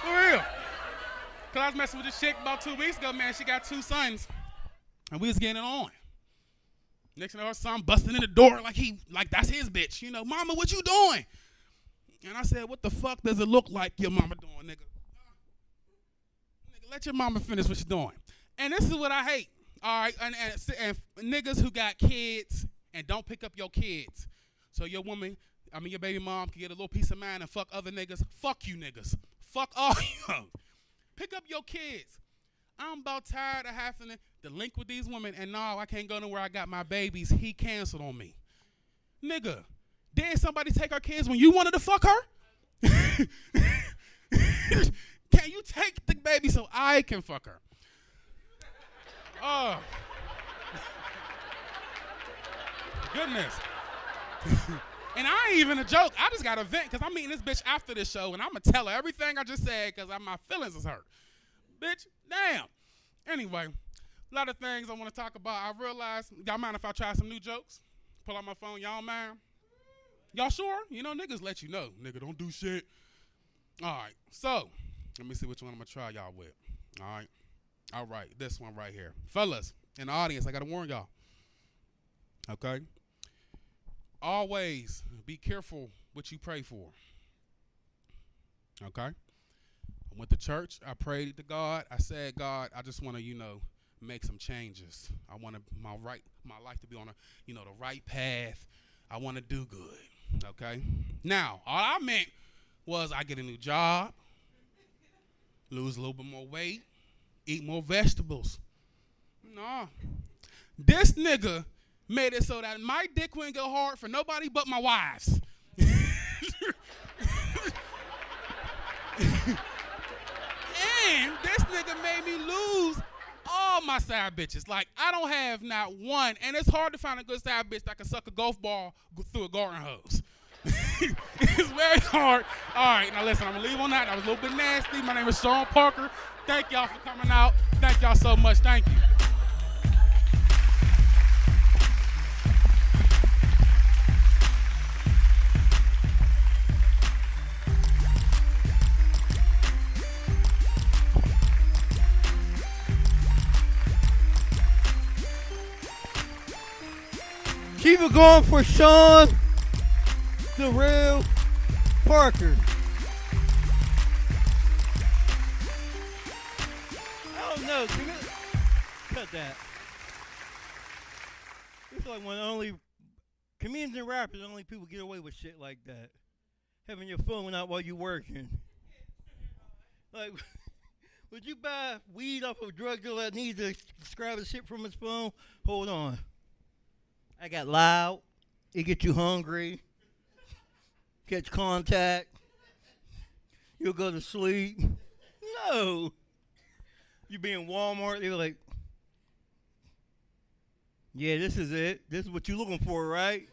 E: For real. Cause I was messing with this chick about 2 weeks ago, man. She got 2 sons. And we was getting it on. Next thing her son busting in the door like that's his bitch. You know, mama, what you doing? And I said, what the fuck does it look like your mama doing, nigga? Let your mama finish what she's doing. And this is what I hate. All right, and niggas who got kids and don't pick up your kids. So your your baby mom can get a little peace of mind and fuck other niggas. Fuck you niggas. Fuck all you. Pick up your kids. I'm about tired of having to link with these women, and no, I can't go nowhere. I got my babies. He canceled on me. Nigga, did somebody take our kids when you wanted to fuck her? Can you take the baby so I can fuck her? Oh. Goodness. And I ain't even a joke. I just got a vent because I'm meeting this bitch after this show, and I'm going to tell her everything I just said because my feelings is hurt. Bitch, damn. Anyway, a lot of things I want to talk about. I realized, y'all mind if I try some new jokes? Pull out my phone, y'all mind? Y'all sure? You know, niggas let you know. Nigga, don't do shit. All right, so let me see which one I'm going to try y'all with. All right, this one right here. Fellas, in the audience, I got to warn y'all. Okay? Always be careful what you pray for. Okay? I went to church. I prayed to God. I said, God, I just want to, make some changes. I want my life to be on the right path. I want to do good. Okay? Now, all I meant was I get a new job, lose a little bit more weight, eat more vegetables. No. This nigga made it so that my dick wouldn't go hard for nobody but my wives. And this nigga made me lose all my side bitches. Like, I don't have not one. And it's hard to find a good side bitch that can suck a golf ball through a garden hose. It's very hard. All right, now listen, I'm going to leave on that. That was a little bit nasty. My name is Sean Parker. Thank y'all for coming out. Thank y'all so much. Thank you.
C: Keep it going for Sean, the real Parker. I don't know. Cut that. It's like when only comedians and rappers, only people get away with shit like that. Having your phone out while you're working. Like, would you buy weed off of a drug dealer that needs to describe the shit from his phone? Hold on. I got loud. It gets you hungry. Catch contact. You'll go to sleep. No. You be in Walmart. They're like, yeah, this is it. This is what you're looking for, right?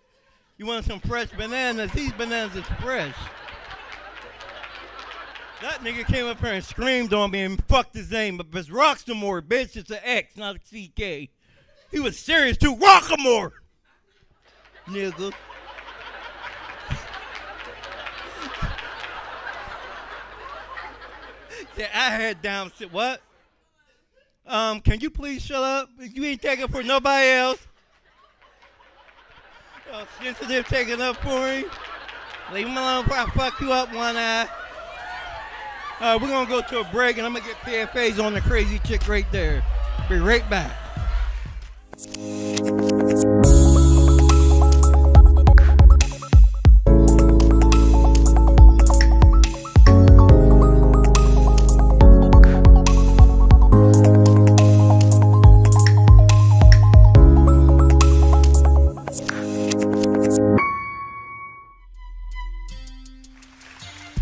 C: You want some fresh bananas. These bananas is fresh. That nigga came up here and screamed on me and fucked his name. But it's Roxamore, bitch. It's an X, not a CK. He was serious too. Rockamore. Nigga. Yeah, I had down shit. What? Can you please shut up? You ain't taking for nobody else. Oh, sensitive taking up for me. Leave him alone before I fuck you up one eye. All right, we're gonna go to a break and I'm gonna get PFAs on the crazy chick right there. Be right back.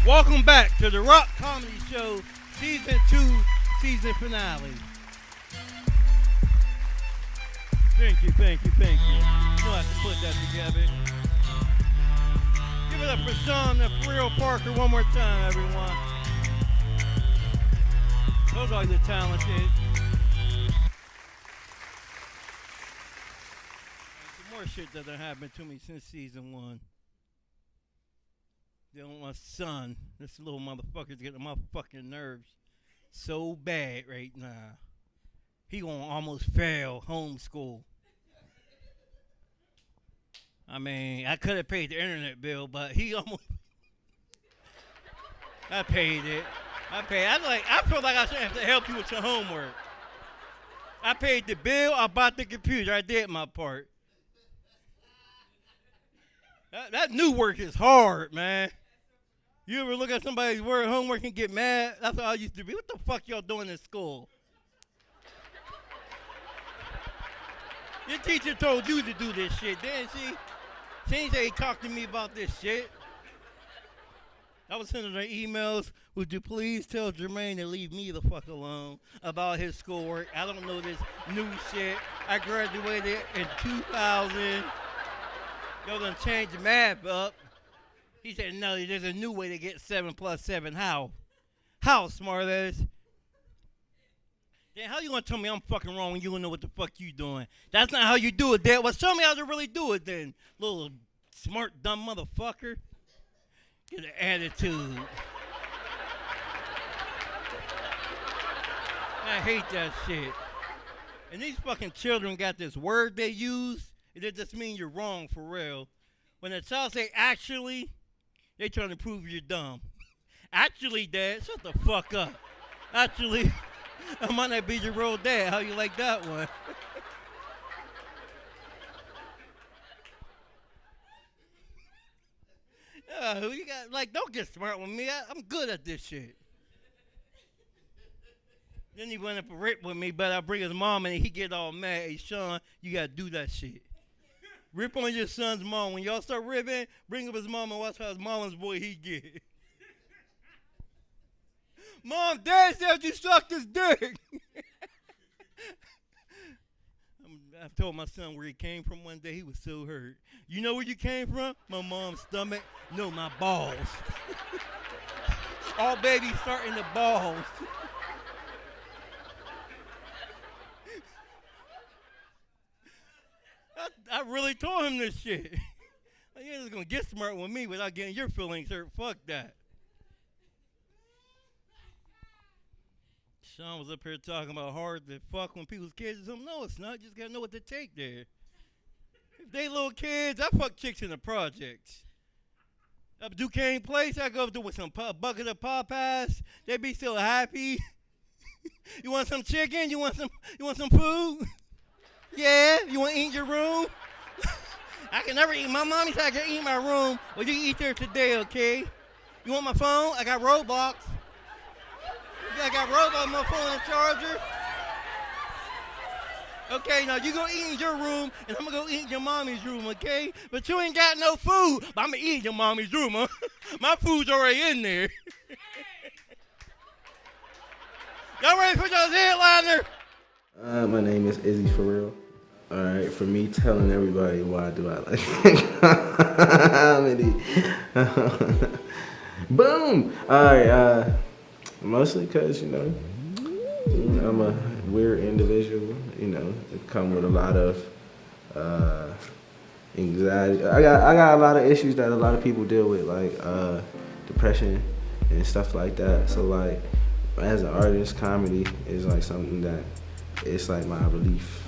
C: Welcome back to the Rock Comedy Show, Season 2, Season Finale. Thank you. You'll have to put that together. Give it up for Sean, the real Parker, one more time, everyone. Those are the talented. Some more shit that done happened to me since Season 1. Dealing with my son. This little motherfucker's getting on my fucking nerves so bad right now. He gonna almost fail homeschool. I mean, I could have paid the internet bill, but he almost. I paid it. I feel like I should have to help you with your homework. I paid the bill. I bought the computer. I did my part. That new work is hard, man. You ever look at somebody's work homework and get mad? That's how I used to be. What the fuck y'all doing in school? Your teacher told you to do this shit, didn't she? She ain't say talk to me about this shit. I was sending her emails. Would you please tell Jermaine to leave me the fuck alone about his schoolwork? I don't know this new shit. I graduated in 2000. Y'all done changed the math up. He said, no, there's a new way to get 7 plus 7. How? How, smart ass? Then how you gonna tell me I'm fucking wrong when you don't know what the fuck you doing? That's not how you do it, Dad. Well, show me how to really do it then, little smart, dumb motherfucker. Get an attitude. I hate that shit. And these fucking children got this word they use, and it just means you're wrong for real. When a child say actually, they trying to prove you're dumb. Actually, Dad, shut the fuck up. Actually, I might not be your real dad. How you like that one? You got like, don't get smart with me. I'm good at this shit. Then he went up a rip with me, but I bring his mom and he get all mad. Hey, Sean, you gotta do that shit. Rip on your son's mom. When y'all start ripping, bring up his mom and watch how his mama's boy he get. Mom, Dad said you sucked his dick. I told my son where he came from one day. He was so hurt. You know where you came from? My mom's stomach. No, my balls. All babies start in the balls. I really told him this shit. You're just gonna get smart with me without getting your feelings hurt. Fuck that. Sean was up here talking about hard to fuck when people's kids or something. No, it's not. You just gotta know what to take there. If they little kids, I fuck chicks in the projects. Up Duquesne Place, I go up there with some bucket of Popeyes. They be so happy. You want some chicken? You want some food? Yeah, you want to eat in your room? I can never eat. My mommy said I can eat in my room. Well, you can eat there today, okay? You want my phone? I got Roblox. I got Roblox, my phone and charger. Okay, now you go eat in your room, and I'm going to go eat in your mommy's room, okay? But you ain't got no food. But I'm going to eat in your mommy's room, huh? My food's already in there. Y'all ready for y'all's headliner?
F: My name is Izzy For Real. All right, for me telling everybody why do I like comedy. Boom. All right. Mostly because I'm a weird individual. It come with a lot of anxiety. I got a lot of issues that a lot of people deal with, like depression and stuff like that. So like, as an artist, comedy is like something that it's like my relief.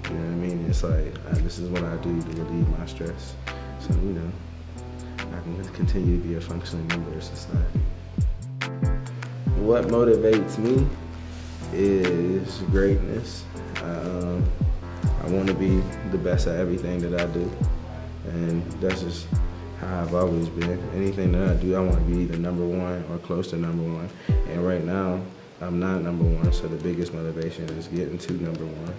F: You know what I mean? It's like this is what I do to relieve my stress. So I can continue to be a functioning member of society. What motivates me is greatness. I want to be the best at everything that I do, and that's just how I've always been. Anything that I do, I want to be either number one or close to number one. And right now, I'm not number one, so the biggest motivation is getting to number one.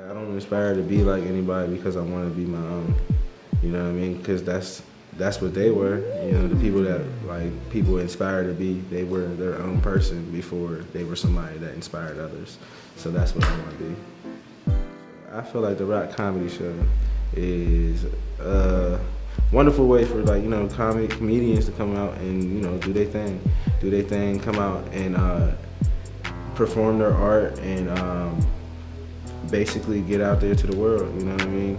F: I don't aspire to be like anybody because I want to be my own. You know what I mean? Because that's what they were. The people that people inspire to be, they were their own person before they were somebody that inspired others. So that's what I want to be. I feel like the Rock Comedy Show is a wonderful way for comedians to come out and do their thing, come out and perform their art and basically get out there to the world. You know what I mean?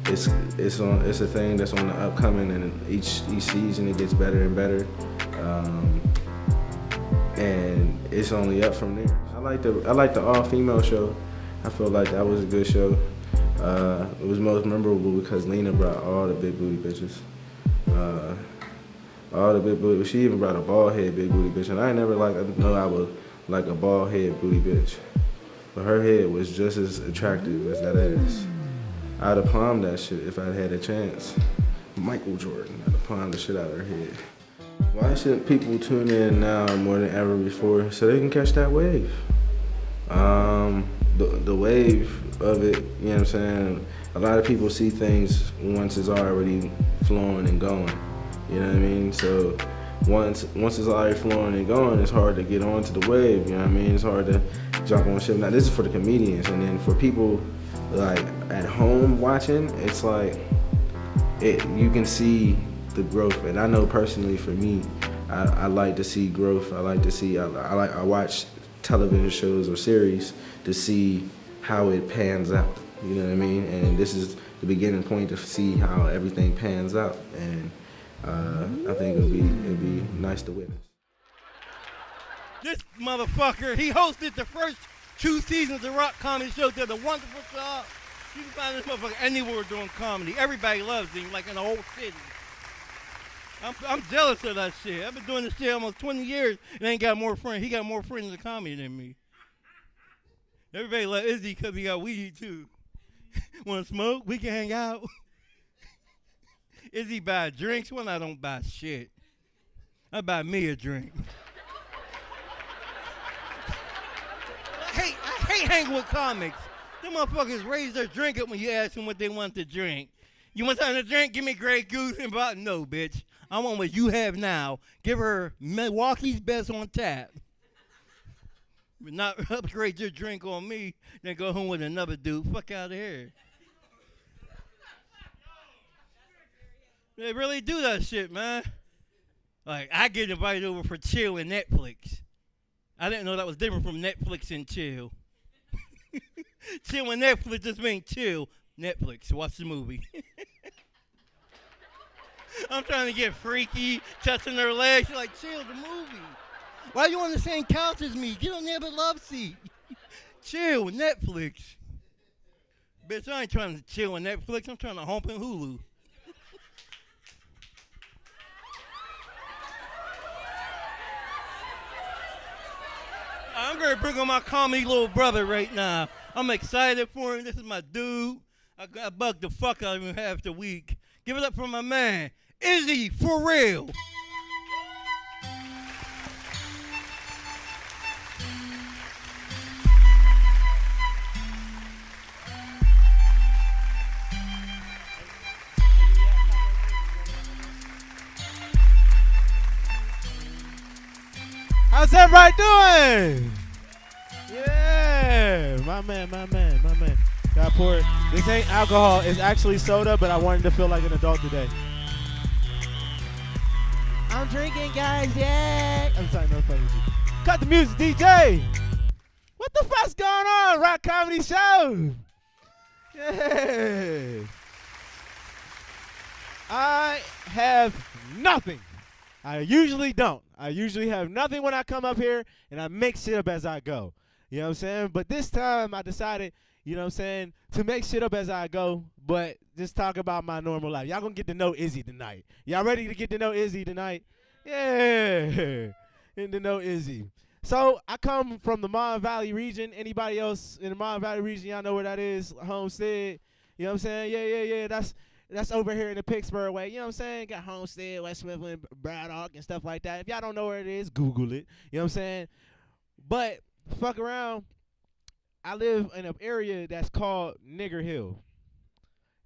F: It's a thing that's on the upcoming, and each season it gets better and better, and it's only up from there. I like the all-female show. I feel like that was a good show. It was most memorable because Lena brought all the big booty bitches. All the big booty. She even brought a bald head big booty bitch, and I never know I was like a bald head booty bitch, but her head was just as attractive as that ass. I'd have palmed that shit if I'd had a chance. Michael Jordan, I'd have palmed the shit out of her head. Why shouldn't people tune in now more than ever before so they can catch that wave? The wave of it, you know what I'm saying? A lot of people see things once it's already flowing and going, you know what I mean? So once it's already flowing and going, it's hard to get onto the wave, you know what I mean? It's hard to jump on ship. Now this is for the comedians, and then for people like at home watching, it's like you can see the growth. And I know personally for me, I like to see growth. I like to see, I watch television shows or series to see how it pans out. You know what I mean? And this is the beginning point to see how everything pans out. And I think it'll be nice to witness.
C: This motherfucker, he hosted the first 2 seasons of the Rock Comedy Show. Did a wonderful job. You can find this motherfucker anywhere doing comedy. Everybody loves him, like in the whole city. I'm jealous of that shit. I've been doing this shit almost 20 years and ain't got more friends. He got more friends in comedy than me. Everybody loves Izzy because he got weed too. Want to smoke? We can hang out. Izzy buy drinks when I don't buy shit. I buy me a drink. I hate hanging with comics. Them motherfuckers raise their drink up when you ask them what they want to drink. You want something to drink? Give me Grey Goose. And about no, bitch. I want what you have now. Give her Milwaukee's Best on tap. But not upgrade your drink on me, then go home with another dude. Fuck out of here. They really do that shit, man. Like, I get invited over for chill and Netflix. I didn't know that was different from Netflix and chill. Chill and Netflix just mean chill. Netflix, watch the movie. I'm trying to get freaky, touching her legs. She's like, chill the movie. Why are you on the same couch as me? Get on there but love seat. Chill, Netflix. Bitch, I ain't trying to chill on Netflix. I'm trying to hump in Hulu. I'm going to bring on my comedy little brother right now. I'm excited for him. This is my dude. I bugged the fuck out of him half the week. Give it up for my man, Izzy, for real.
G: How's everybody doing? Yeah, my man. Got poured. This ain't alcohol. It's actually soda, but I wanted to feel like an adult today. I'm drinking, guys. Yeah. I'm sorry, no fucking. Cut the music, DJ. What the fuck's going on? Rock Comedy Show. Yeah. I have nothing. I usually don't. I usually have nothing when I come up here, and I make shit up as I go. You know what I'm saying? But this time I decided, you know what I'm saying, to make shit up as I go, but just talk about my normal life. Y'all gonna get to know Izzy tonight. Y'all ready to get to know Izzy tonight? Yeah. Getting to know Izzy. So I come from the Mon Valley region. Anybody else in the Mon Valley region, y'all know where that is? Homestead. You know what I'm saying? Yeah. That's over here in the Pittsburgh way. You know what I'm saying? Got Homestead, West Mifflin, Braddock, and stuff like that. If y'all don't know where it is, Google it. You know what I'm saying? But fuck around. I live in an area that's called Nigger Hill.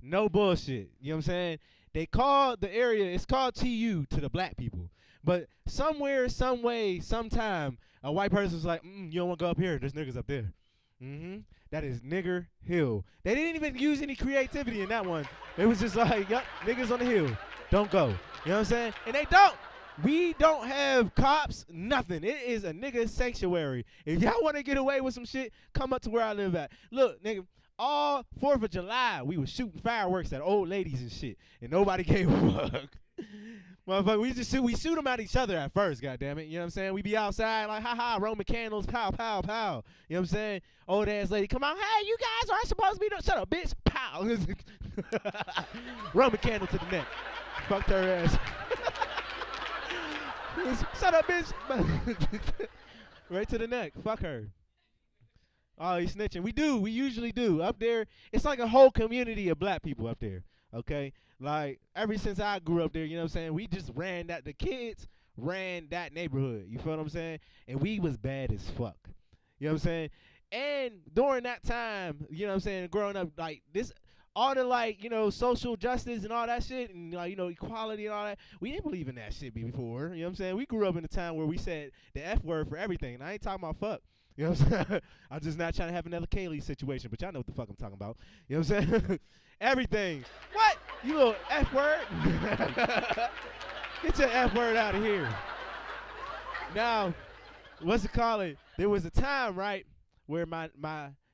G: No bullshit. You know what I'm saying? They call the area, it's called TU to the black people. But somewhere, some way, sometime, a white person's like, you don't want to go up here. There's niggas up there. That is Nigger Hill. They didn't even use any creativity in that one. It was just like, yup, niggas on the hill. Don't go. You know what I'm saying? And they don't. We don't have cops, nothing. It is a nigga sanctuary. If y'all want to get away with some shit, come up to where I live at. Look, nigga, all 4th of July, we was shooting fireworks at old ladies and shit, and nobody gave a fuck. Motherfucker, we shoot them at each other at first, goddammit. You know what I'm saying? We be outside like, ha, Roman candles, pow, pow, pow. You know what I'm saying? Old ass lady, come on, hey, you guys aren't supposed to be doing, shut up, bitch, pow. Roman candle to the neck. Fucked her ass. Shut up, bitch. Right to the neck. Fuck her. Oh, he's snitching. We usually do. Up there, it's like a whole community of black people up there, okay? Like, ever since I grew up there, you know what I'm saying, we just the kids ran that neighborhood, you feel what I'm saying? And we was bad as fuck, you know what I'm saying? And during that time, you know what I'm saying, growing up, like, this, all the, like, you know, social justice and all that shit, and, you know, equality and all that, we didn't believe in that shit before, you know what I'm saying? We grew up in a time where we said the F word for everything, and I ain't talking about fuck. You You know what I'm saying? I'm just not trying to have another Kaylee situation, but y'all know what the fuck I'm talking about. You know what I'm saying? Everything. What? You little F word? Get your F word out of here. Now, what's it called? There was a time, right, where my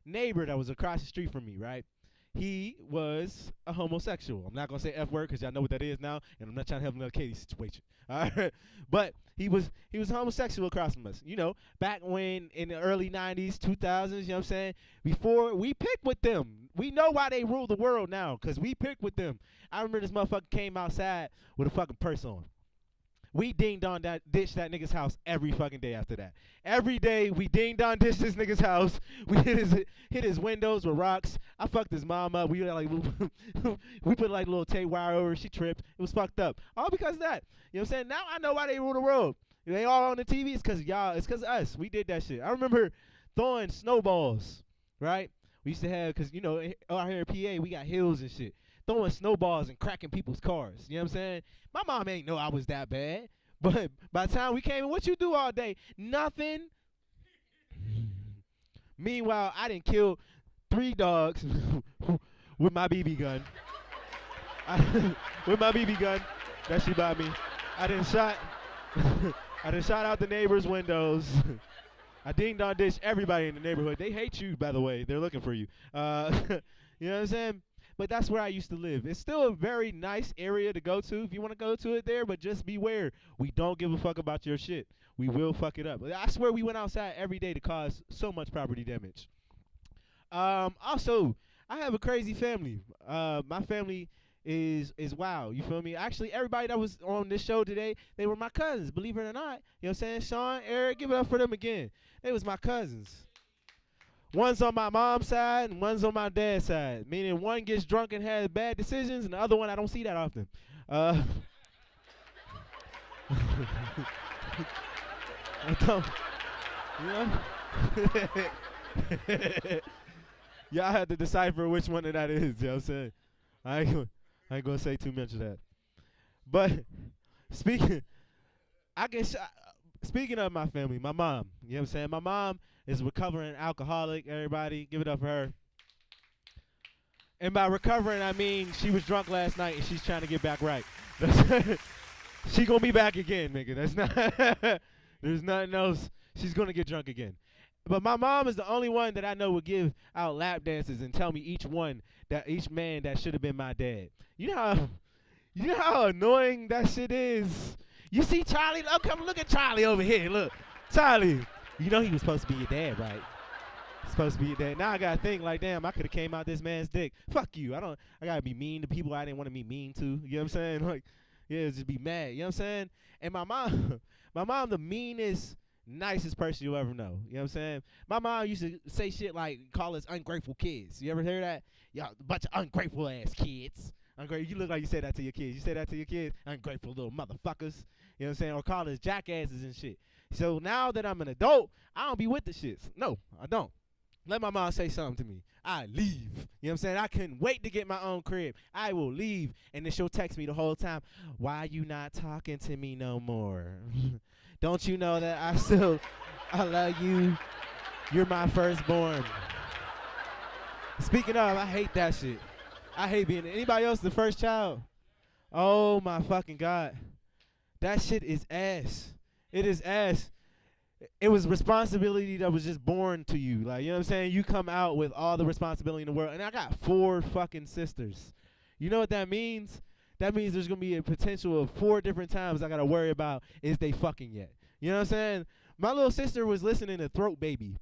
G: neighbor that was across the street from me, right, he was a homosexual. I'm not going to say F word because y'all know what that is now, and I'm not trying to have another Katie situation. All right? But he was homosexual across from us. You know, back when in the early 90s, 2000s, you know what I'm saying? Before we picked with them. We know why they rule the world now because we picked with them. I remember this motherfucker came outside with a fucking purse on. We ding-dong ditch that nigga's house every fucking day after that. Every day we ding-dong ditch this nigga's house. We hit his windows with rocks. I fucked his mom up. We like we put like little tape wire over her. She tripped. It was fucked up. All because of that. You know what I'm saying? Now I know why they rule the world. They all on the TV. It's because y'all. It's because of us. We did that shit. I remember throwing snowballs, right? We used to have, because, you know, out here in PA, we got hills and shit. Throwing snowballs and cracking people's cars. You know what I'm saying? My mom ain't know I was that bad. But by the time we came in, what you do all day? Nothing. Meanwhile, I done killed 3 dogs with my BB gun. With my BB gun that she bought me. I done shot out the neighbors' windows. I ding-dong ditched everybody in the neighborhood. They hate you, by the way. They're looking for you. You know what I'm saying? But that's where I used to live. It's still a very nice area to go to if you want to go to it there, but just beware. We don't give a fuck about your shit. We will fuck it up. I swear we went outside every day to cause so much property damage. Also, I have a crazy family. My family is wild. You feel me? Actually, everybody that was on this show today, they were my cousins, believe it or not. You know what I'm saying? Sean, Eric, give it up for them again. They was my cousins. One's on my mom's side and one's on my dad's side. Meaning one gets drunk and has bad decisions, and the other one I don't see that often. I don't, you know? Y'all have to decipher which one of that is. You know what I'm saying? I ain't gonna say too much of that. But speaking of my family, my mom, you know what I'm saying? My mom is a recovering alcoholic. Everybody, give it up for her. And by recovering, I mean she was drunk last night and she's trying to get back right. She gonna be back again, nigga. That's not. There's nothing else. She's gonna get drunk again. But my mom is the only one that I know would give out lap dances and tell me each man that should have been my dad. You know how annoying that shit is. You see Charlie? Oh, come look at Charlie over here. Look, Charlie. You know he was supposed to be your dad, right? Supposed to be your dad. Now I gotta think like, damn, I could have came out this man's dick. Fuck you. I gotta be mean to people I didn't want to be mean to. You know what I'm saying? Like, yeah, just be mad. You know what I'm saying? And my mom, the meanest, nicest person you'll ever know. You know what I'm saying? My mom used to say shit like, call us ungrateful kids. You ever hear that? Y'all, a bunch of ungrateful ass kids. You look like you said that to your kids. You say that to your kids? Ungrateful little motherfuckers. You know what I'm saying? Or call us jackasses and shit. So now that I'm an adult, I don't be with the shits. No, I don't. Let my mom say something to me. I leave. You know what I'm saying? I couldn't wait to get my own crib. I will leave. And then she'll text me the whole time. Why you not talking to me no more? Don't you know that I love you? You're my firstborn. Speaking of, I hate that shit. I hate being anybody else the first child. Oh my fucking God. That shit is ass. It is ass. It was responsibility that was just born to you. Like, you know what I'm saying? You come out with all the responsibility in the world. And I got 4 fucking sisters. You know what that means? That means there's going to be a potential of 4 different times I got to worry about is they fucking yet. You know what I'm saying? My little sister was listening to Throat Baby.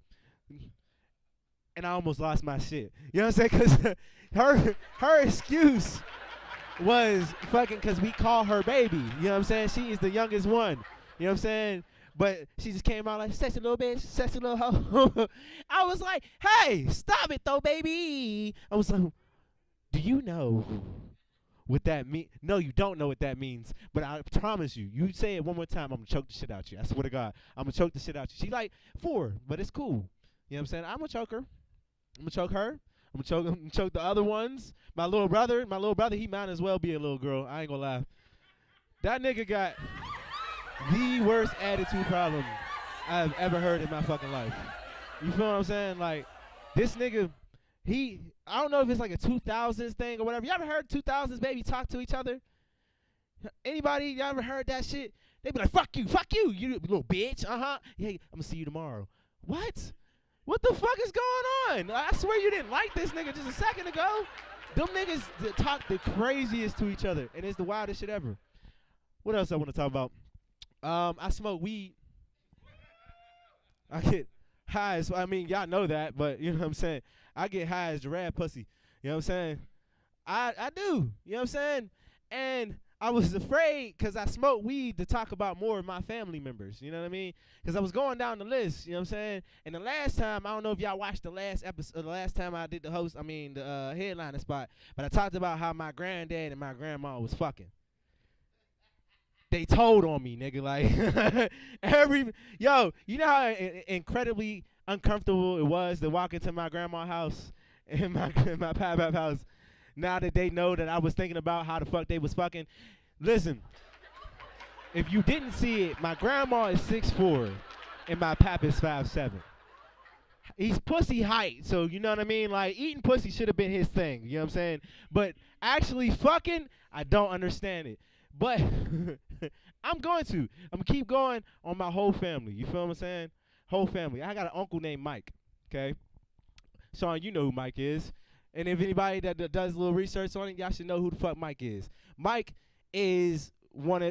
G: And I almost lost my shit. You know what I'm saying? Because her excuse was fucking because we call her baby. You know what I'm saying? She is the youngest one. You know what I'm saying? But she just came out like, sexy little bitch, sexy little hoe. I was like, hey, stop it though, baby. I was like, do you know what that means? No, you don't know what that means. But I promise you, you say it one more time, I'm going to choke the shit out you. I swear to God, I'm going to choke the shit out you. She's like 4, but it's cool. You know what I'm saying? I'm going to choke her. I'm going to choke her. I'm going to choke the other ones. My little brother, he might as well be a little girl. I ain't going to lie. That nigga got the worst attitude problem I've ever heard in my fucking life. You feel what I'm saying? Like, this nigga, I don't know if it's like a 2000s thing or whatever. You ever heard 2000s baby talk to each other? Anybody, you ever heard that shit? They be like, fuck you, you little bitch, Yeah, I'm gonna see you tomorrow. What? What the fuck is going on? I swear you didn't like this nigga just a second ago. Them niggas talk the craziest to each other, and it's the wildest shit ever. What else I want to talk about? I smoke weed. I get high as, I mean, y'all know that, but you know what I'm saying? I get high as giraffe pussy. You know what I'm saying? I do. You know what I'm saying? And I was afraid because I smoked weed to talk about more of my family members. You know what I mean? Because I was going down the list. You know what I'm saying? And the last time, I don't know if y'all watched the last episode, the last time I did the headliner spot, but I talked about how my granddad and my grandma was fucking. They told on me, nigga. Like, you know how incredibly uncomfortable it was to walk into my grandma's house and my pop house now that they know that I was thinking about how the fuck they was fucking. Listen, if you didn't see it, my grandma is 6'4", and my pap is 5'7". He's pussy height, so you know what I mean? Like, eating pussy should have been his thing, you know what I'm saying? But actually fucking, I don't understand it. But I'm going to keep going on my whole family. You feel what I'm saying? Whole family. I got an uncle named Mike, okay? Sean, you know who Mike is. And if anybody that does a little research on it, y'all should know who the fuck Mike is. Mike is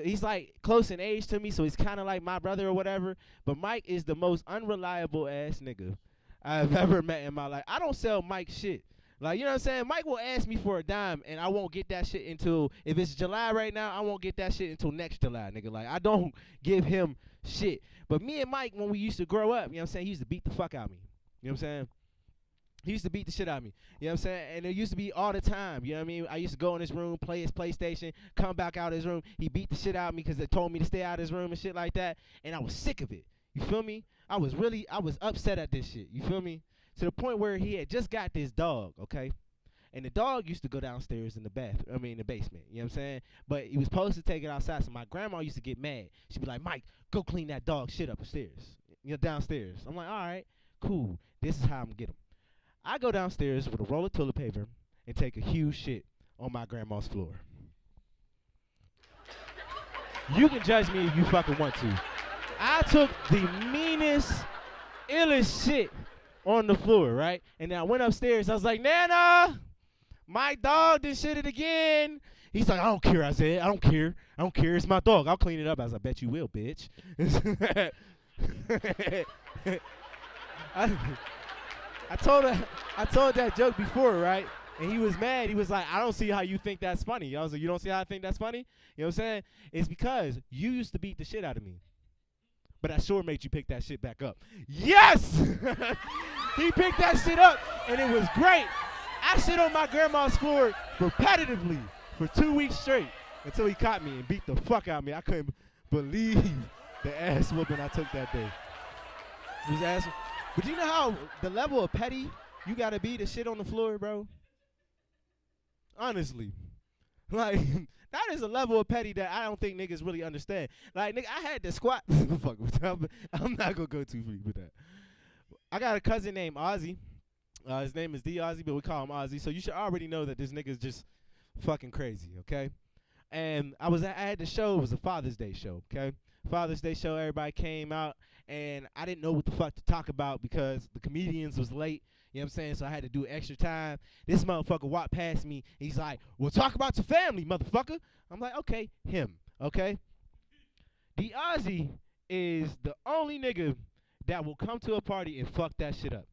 G: he's like close in age to me, so he's kind of like my brother or whatever. But Mike is the most unreliable ass nigga I've ever met in my life. I don't sell Mike shit. Like, you know what I'm saying? Mike will ask me for a dime, and I won't get that shit until, if it's July right now, I won't get that shit until next July, nigga. Like, I don't give him shit. But me and Mike, when we used to grow up, you know what I'm saying, he used to beat the fuck out of me. You know what I'm saying? He used to beat the shit out of me. You know what I'm saying? And it used to be all the time. You know what I mean? I used to go in his room, play his PlayStation, come back out of his room. He beat the shit out of me because they told me to stay out of his room and shit like that. And I was sick of it. You feel me? I was upset at this shit. You feel me? To the point where he had just got this dog, okay? And the dog used to go downstairs in the basement. You know what I'm saying? But he was supposed to take it outside. So my grandma used to get mad. She'd be like, Mike, go clean that dog shit upstairs. You know, downstairs. I'm like, all right, cool. This is how I'm going to get him. I go downstairs with a roll of toilet paper and take a huge shit on my grandma's floor. You can judge me if you fucking want to. I took the meanest, illest shit on the floor, right? And then I went upstairs. I was like, Nana, my dog done shit it again. He's like, I don't care. I said, I don't care. I don't care. It's my dog. I'll clean it up. I was like, I bet you will, bitch. I told that joke before, right? And he was mad. He was like, I don't see how you think that's funny. I was like, you don't see how I think that's funny? You know what I'm saying? It's because you used to beat the shit out of me. But I sure made you pick that shit back up. Yes! He picked that shit up, and it was great. I shit on my grandma's floor repetitively for 2 weeks straight until he caught me and beat the fuck out of me. I couldn't believe the ass whooping I took that day. It was ass. But you know how the level of petty you gotta be to shit on the floor, bro? Honestly. Like, that is a level of petty that I don't think niggas really understand. Like, nigga, I had to squat. Fuck, I'm not gonna go too deep with that. I got a cousin named Ozzy. His name is D Ozzy, but we call him Ozzy. So you should already know that this nigga's just fucking crazy, okay? And I had the show. It was a Father's Day show, okay? Father's Day show, everybody came out, and I didn't know what the fuck to talk about because the comedians was late. You know what I'm saying? So I had to do extra time. This motherfucker walked past me. He's like, well, talk about your family, motherfucker. I'm like, okay, him, okay? D Ozzy is the only nigga that will come to a party and fuck that shit up.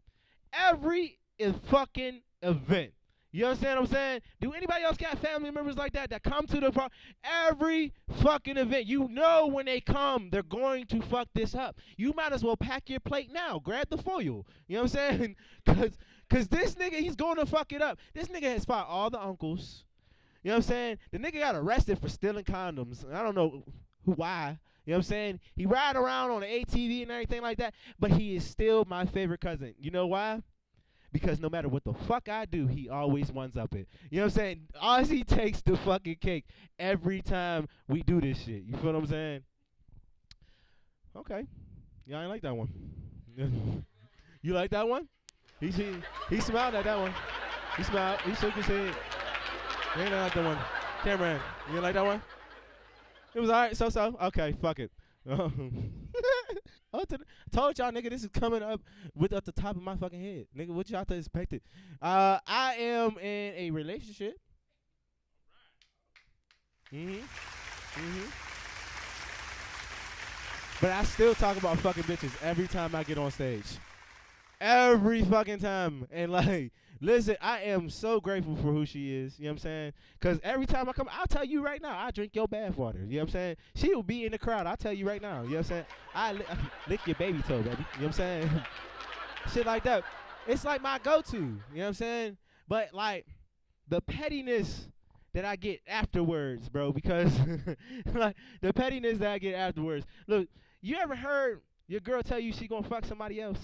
G: Every fucking event. You understand what I'm saying? Do anybody else got family members like that come to the party? Every fucking event. You know when they come, they're going to fuck this up. You might as well pack your plate now. Grab the foil. You know what I'm saying? Because this nigga, he's going to fuck it up. This nigga has fought all the uncles. You know what I'm saying? The nigga got arrested for stealing condoms. I don't know why. You know what I'm saying? He ride around on the ATV and everything like that, but he is still my favorite cousin. You know why? Because no matter what the fuck I do, he always ones up it. You know what I'm saying? Ozzy takes the fucking cake every time we do this shit. You feel what I'm saying? Okay. Y'all ain't like that one. You like that one? He smiled at that one. He smiled. He shook his head. You ain't like that one. Cameron, you like that one? It was alright, so. Okay, fuck it. Told y'all, nigga, this is coming up at the top of my fucking head. Nigga, what y'all thought expected? I am in a relationship. But I still talk about fucking bitches every time I get on stage. Every fucking time. And like, listen, I am so grateful for who she is. You know what I'm saying? Because every time I come, I'll tell you right now, I drink your bath water. You know what I'm saying? She will be in the crowd. I'll tell you right now. You know what I'm saying? I lick your baby toe, baby. You know what I'm saying? Shit like that. It's like my go-to. You know what I'm saying? But like, the pettiness that I get afterwards, bro, because like the pettiness that I get afterwards. Look, you ever heard your girl tell you she gonna fuck somebody else?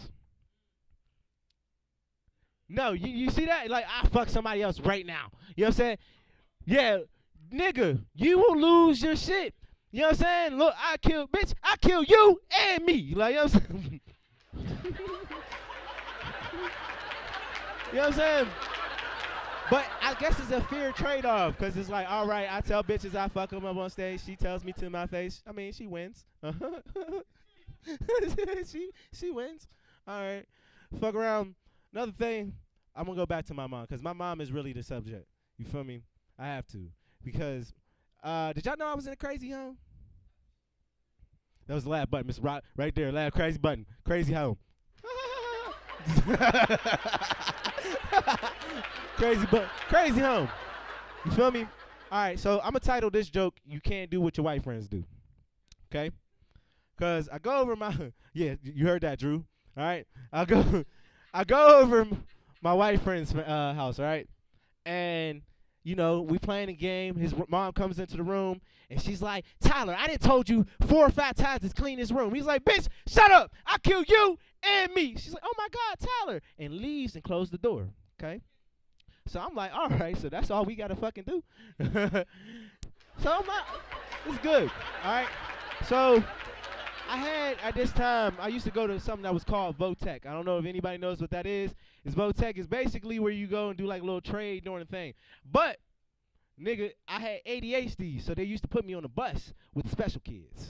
G: No, you see that? Like, I fuck somebody else right now. You know what I'm saying? Yeah, nigga, you will lose your shit. You know what I'm saying? Look, I kill you and me. Like, you know what I'm saying? You know what I'm saying? But I guess it's a fair trade-off, because it's like, all right, I tell bitches I fuck them up on stage. She tells me to my face. I mean, she wins. she wins. All right. Fuck around. Another thing, I'm going to go back to my mom, because my mom is really the subject. You feel me? I have to. Because, did y'all know I was in a crazy home? That was the laugh button, Mr. Rock. Right there, laugh, crazy button. Crazy home. Crazy home. You feel me? All right, so I'm going to title this joke, You Can't Do What Your White Friends Do. Okay? Because I go over yeah, you heard that, Drew. All right? I go over my white friend's house, all right? And, you know, we playing a game. His mom comes into the room, and she's like, Tyler, I done told you 4 or 5 times to clean this room. He's like, bitch, shut up. I'll kill you and me. She's like, oh, my God, Tyler. And leaves and closes the door, okay? So I'm like, all right, so that's all we got to fucking do. So I'm like, it's good, all right? So at this time, I used to go to something that was called Votech. I don't know if anybody knows what that is. Votech is basically where you go and do like a little trade during the thing. But, nigga, I had ADHD, so they used to put me on a bus with the special kids.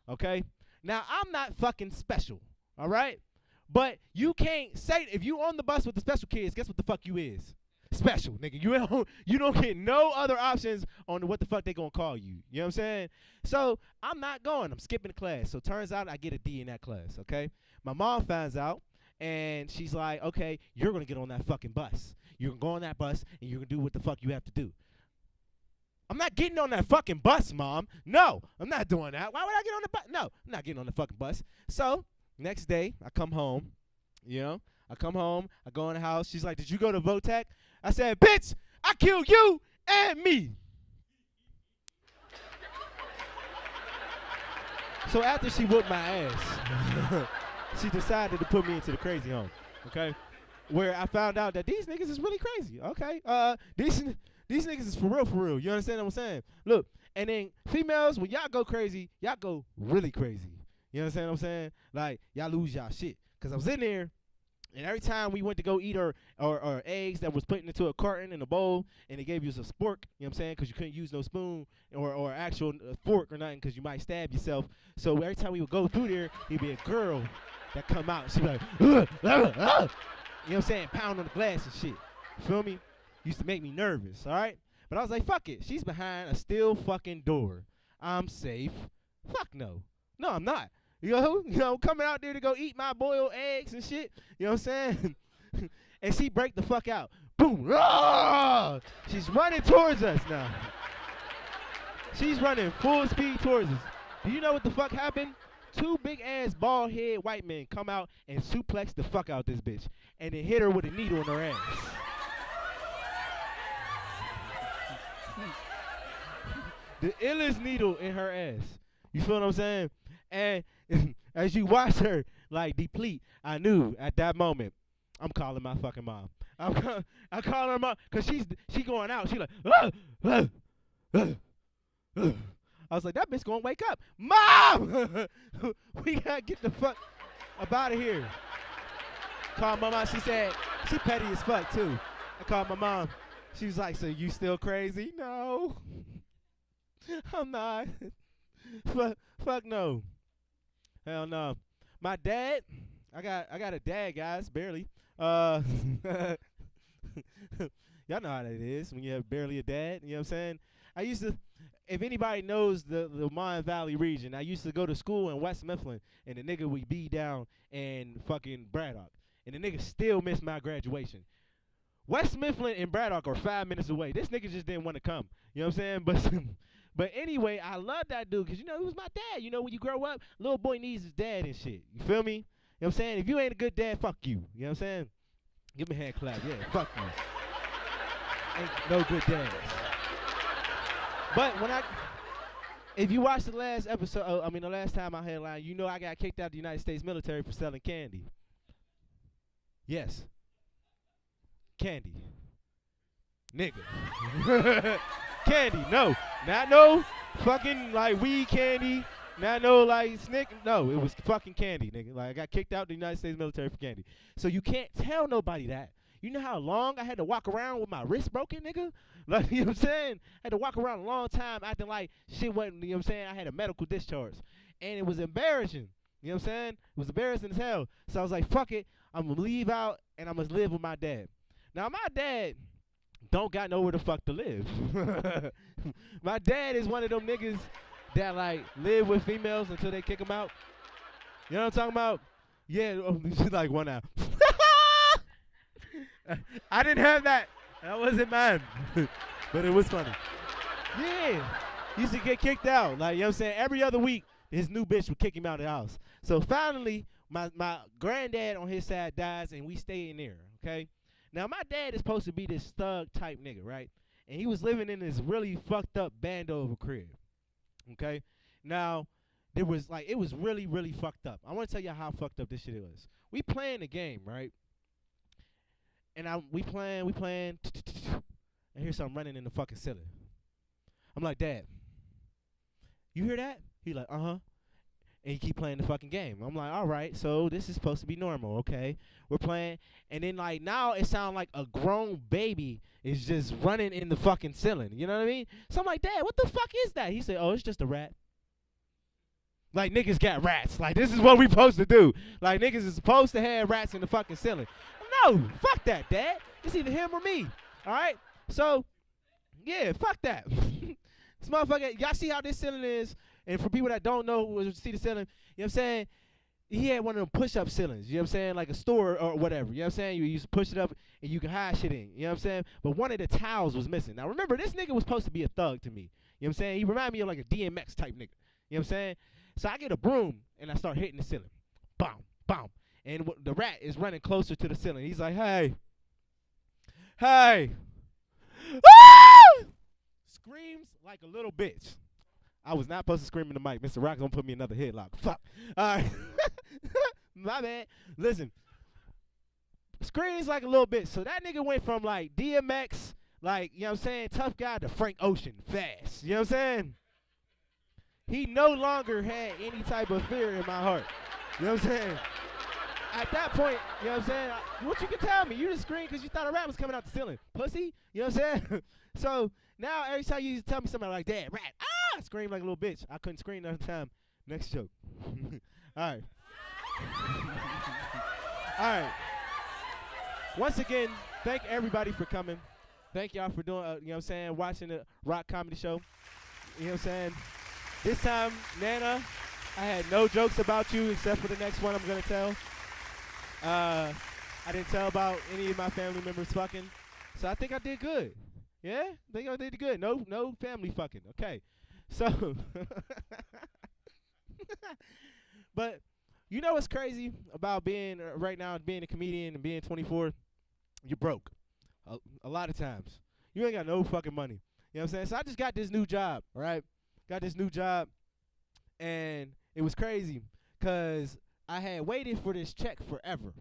G: Okay? Now, I'm not fucking special, all right? But you can't say, if you on the bus with the special kids, guess what the fuck you is? Special, nigga. You don't get no other options on what the fuck they gonna call you. You know what I'm saying? So I'm not going. I'm skipping the class. So turns out I get a D in that class, okay? My mom finds out, and she's like, okay, you're gonna get on that fucking bus. You're gonna go on that bus, and you're gonna do what the fuck you have to do. I'm not getting on that fucking bus, Mom. No, I'm not doing that. Why would I get on the bus? No, I'm not getting on the fucking bus. So next day, I come home, you know? I come home, I go in the house. She's like, did you go to Votech? I said, bitch, I kill you and me. So after she whooped my ass, she decided to put me into the crazy home, okay? Where I found out that these niggas is really crazy, okay? These niggas is for real. You understand what I'm saying? Look, and then females, when y'all go crazy, y'all go really crazy. You understand what I'm saying? Like, y'all lose y'all shit. Because I was in there, and every time we went to go eat our eggs that was put into a carton in a bowl, and they gave you a spork, you know what I'm saying, because you couldn't use no spoon or actual fork or nothing because you might stab yourself. So every time we would go through there, there'd be a girl that come out. She'd be like, you know what I'm saying, pound on the glass and shit. You feel me? Used to make me nervous, all right? But I was like, fuck it. She's behind a steel fucking door. I'm safe. Fuck no. No, I'm not. You know, coming out there to go eat my boiled eggs and shit. You know what I'm saying? And she break the fuck out. Boom. Ah! She's running towards us now. She's running full speed towards us. Do you know what the fuck happened? 2 big-ass, bald-head white men come out and suplex the fuck out this bitch. And then hit her with a needle in her ass. The illest needle in her ass. You feel what I'm saying? And as you watch her, like, deplete, I knew at that moment, I'm calling my fucking mom. I'm calling her mom, because she going out. She like, I was like, that bitch going to wake up. Mom! We got to get the fuck up out of here. Called my mom. She said, she petty as fuck, too. I called my mom. She was like, so you still crazy? No. I'm not. Fuck no. Hell no. My dad, I got a dad, guys, barely. Y'all know how that is when you have barely a dad. You know what I'm saying? I used to, if anybody knows the Mon Valley region, I used to go to school in West Mifflin, and the nigga would be down in fucking Braddock. And the nigga still missed my graduation. West Mifflin and Braddock are 5 minutes away. This nigga just didn't want to come. You know what I'm saying? But anyway, I love that dude because, you know, he was my dad. You know, when you grow up, little boy needs his dad and shit. You feel me? You know what I'm saying? If you ain't a good dad, fuck you. You know what I'm saying? Give me a hand clap. Yeah, fuck you. Ain't no good dads. But if you watch the last episode, the last time I headline, you know I got kicked out of the United States military for selling candy. Yes. Candy. Nigga. Candy, no. Not no fucking like weed candy. Not no like snick. No, it was fucking candy, nigga. Like I got kicked out of the United States military for candy. So you can't tell nobody that. You know how long I had to walk around with my wrist broken, nigga? Like, you know what I'm saying? I had to walk around a long time acting like shit wasn't, you know what I'm saying? I had a medical discharge. And it was embarrassing. You know what I'm saying? It was embarrassing as hell. So I was like, fuck it. I'm going to leave out and I must live with my dad. Now, my dad don't got nowhere the fuck to live. My dad is one of them niggas that, like, live with females until they kick him out. You know what I'm talking about? Yeah, she's like one out. I didn't have that. That wasn't mine. But it was funny. Yeah. He used to get kicked out. Like, you know what I'm saying? Every other week, his new bitch would kick him out of the house. So finally, my granddad on his side dies, and we stay in there, okay? Now, my dad is supposed to be this thug type nigga, right? And he was living in this really fucked up bando of a crib, okay? Now, it was really, really fucked up. I want to tell you how fucked up this shit was. We playing the game, right? And we playing, and here's something running in the fucking ceiling. I'm like, Dad, you hear that? He like, uh-huh. And he keep playing the fucking game. I'm like, all right, so this is supposed to be normal, okay? We're playing, and then like now it sounds like a grown baby is just running in the fucking ceiling. You know what I mean? So I'm like, Dad, what the fuck is that? He said, oh, it's just a rat. Like, niggas got rats. Like, this is what we supposed to do. Like, niggas is supposed to have rats in the fucking ceiling. No, fuck that, Dad. It's either him or me. All right? So, yeah, fuck that. This motherfucker, y'all see how this ceiling is? And for people that don't know who see the ceiling, you know what I'm saying? He had one of them push-up ceilings, you know what I'm saying? Like a store or whatever, you know what I'm saying? You used to push it up and you can hide shit in, you know what I'm saying? But one of the tiles was missing. Now, remember, this nigga was supposed to be a thug to me. You know what I'm saying? He reminded me of like a DMX type nigga. You know what I'm saying? So I get a broom and I start hitting the ceiling. Boom, boom. And the rat is running closer to the ceiling. He's like, hey. Ah! Screams like a little bitch. I was not supposed to scream in the mic. Mr. Rock's gonna put me another headlock. Fuck. All right. My bad. Listen. Screams like a little bitch. So that nigga went from like DMX, like, you know what I'm saying, tough guy, to Frank Ocean fast. You know what I'm saying? He no longer had any type of fear in my heart. You know what I'm saying? At that point, you know what I'm saying? What you can tell me? You just screamed because you thought a rat was coming out the ceiling. Pussy? You know what I'm saying? So now every time you tell me something like, Dad, rat, I scream like a little bitch. I couldn't scream another time. Next joke. All right. All right. Once again, thank everybody for coming. Thank y'all for doing, you know what I'm saying, watching the Rock Comedy Show. You know what I'm saying? This time, Nana, I had no jokes about you except for the next one I'm going to tell. I didn't tell about any of my family members fucking. So I think I did good. Yeah? I think I did good. No family fucking. Okay. So, but you know what's crazy about being, right now, being a comedian and being 24? You're broke. A lot of times. You ain't got no fucking money. You know what I'm saying? So I just got this new job, all right? Got this new job, and it was crazy because I had waited for this check forever,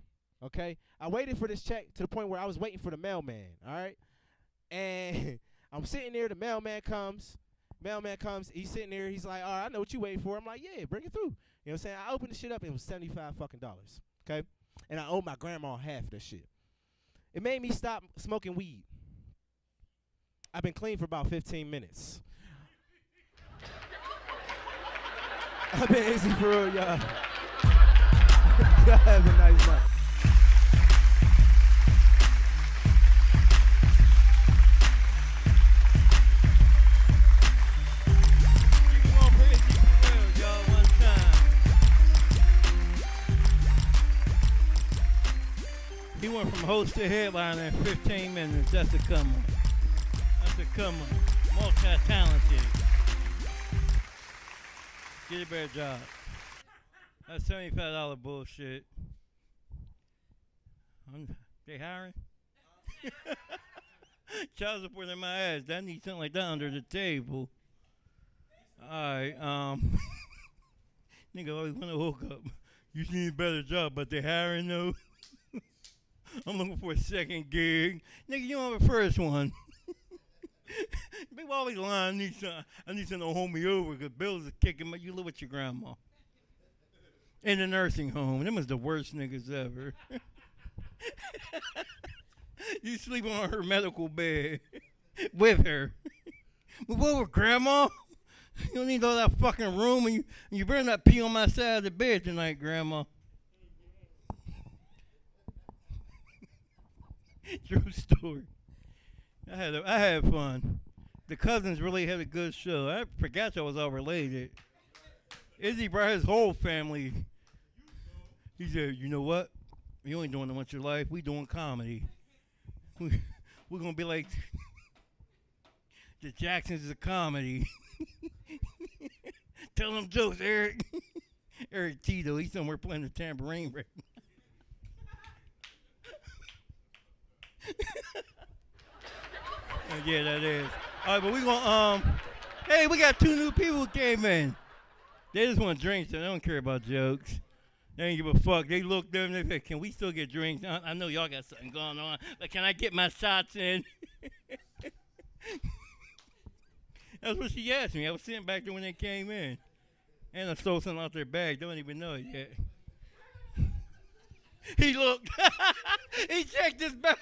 G: okay? I waited for this check to the point where I was waiting for the mailman, all right? And I'm sitting there, the mailman comes, he's sitting there, he's like, all right, I know what you waiting for. I'm like, yeah, bring it through. You know what I'm saying? I opened the shit up, and it was $75 fucking dollars, okay? and I owed my grandma half of the shit. It made me stop smoking weed. I've been clean for about 15 minutes. I've been easy for real, y'all. Y'all have a nice night.
C: He went from host to headliner in 15 minutes. That's a come on. That's a come on. Multi-talented. Get a better job. That's $75 bullshit. They hiring? Child support in my ass. I need something like that under the table. Alright, nigga always wanna hook up. You need a better job, but they hiring though. I'm looking for a second gig. Nigga, you don't have a first one. People always lying. I need something to hold me over because bills are kicking. You live with your grandma. In the nursing home. Them was the worst niggas ever. You sleep on her medical bed with her. Move over, grandma. You don't need all that fucking room, and you better not pee on my side of the bed tonight, grandma. True story. I had fun. The cousins really had a good show. I forgot y'all was all related. Izzy brought his whole family. He said, "You know what? You ain't doing that much of your life. We doing comedy. We're gonna be like the Jacksons of comedy." Tell them jokes, Eric. Eric Tito, he's somewhere playing the tambourine right now. Yeah, that is. All right, but we gonna hey, we got 2 new people who came in. They just want drinks, so they don't care about jokes. They ain't give a fuck. They looked up and they said, "Can we still get drinks? I know y'all got something going on, but can I get my shots in?" That's what she asked me. I was sitting back there when they came in, and I stole something out their bag. They don't even know it yet. He looked. He checked his bag.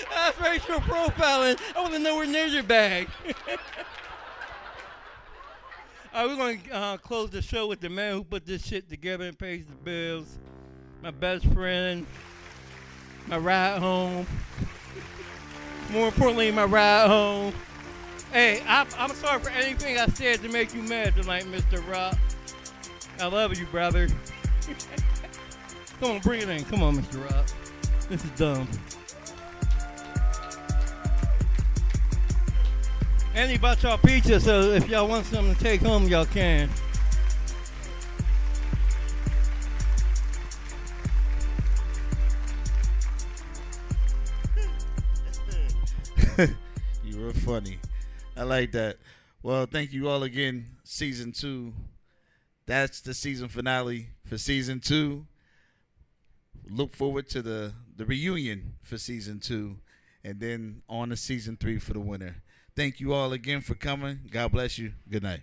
C: That's racial profiling. I wasn't nowhere near your bag. All right, we're going to close the show with the man who put this shit together and pays the bills. My best friend. My ride home. More importantly, my ride home. Hey, I'm sorry for anything I said to make you mad tonight, Mr. Rock. I love you, brother. Come on, bring it in. Come on, Mr. Rock. This is dumb. And he bought y'all pizza, so if y'all want something to take home, y'all can.
B: You were funny. I like that. Well, thank you all again. Season 2. That's the season finale for season 2. Look forward to the reunion for season 2, and then on to season 3 for the winner. Thank you all again for coming. God bless you. Good night.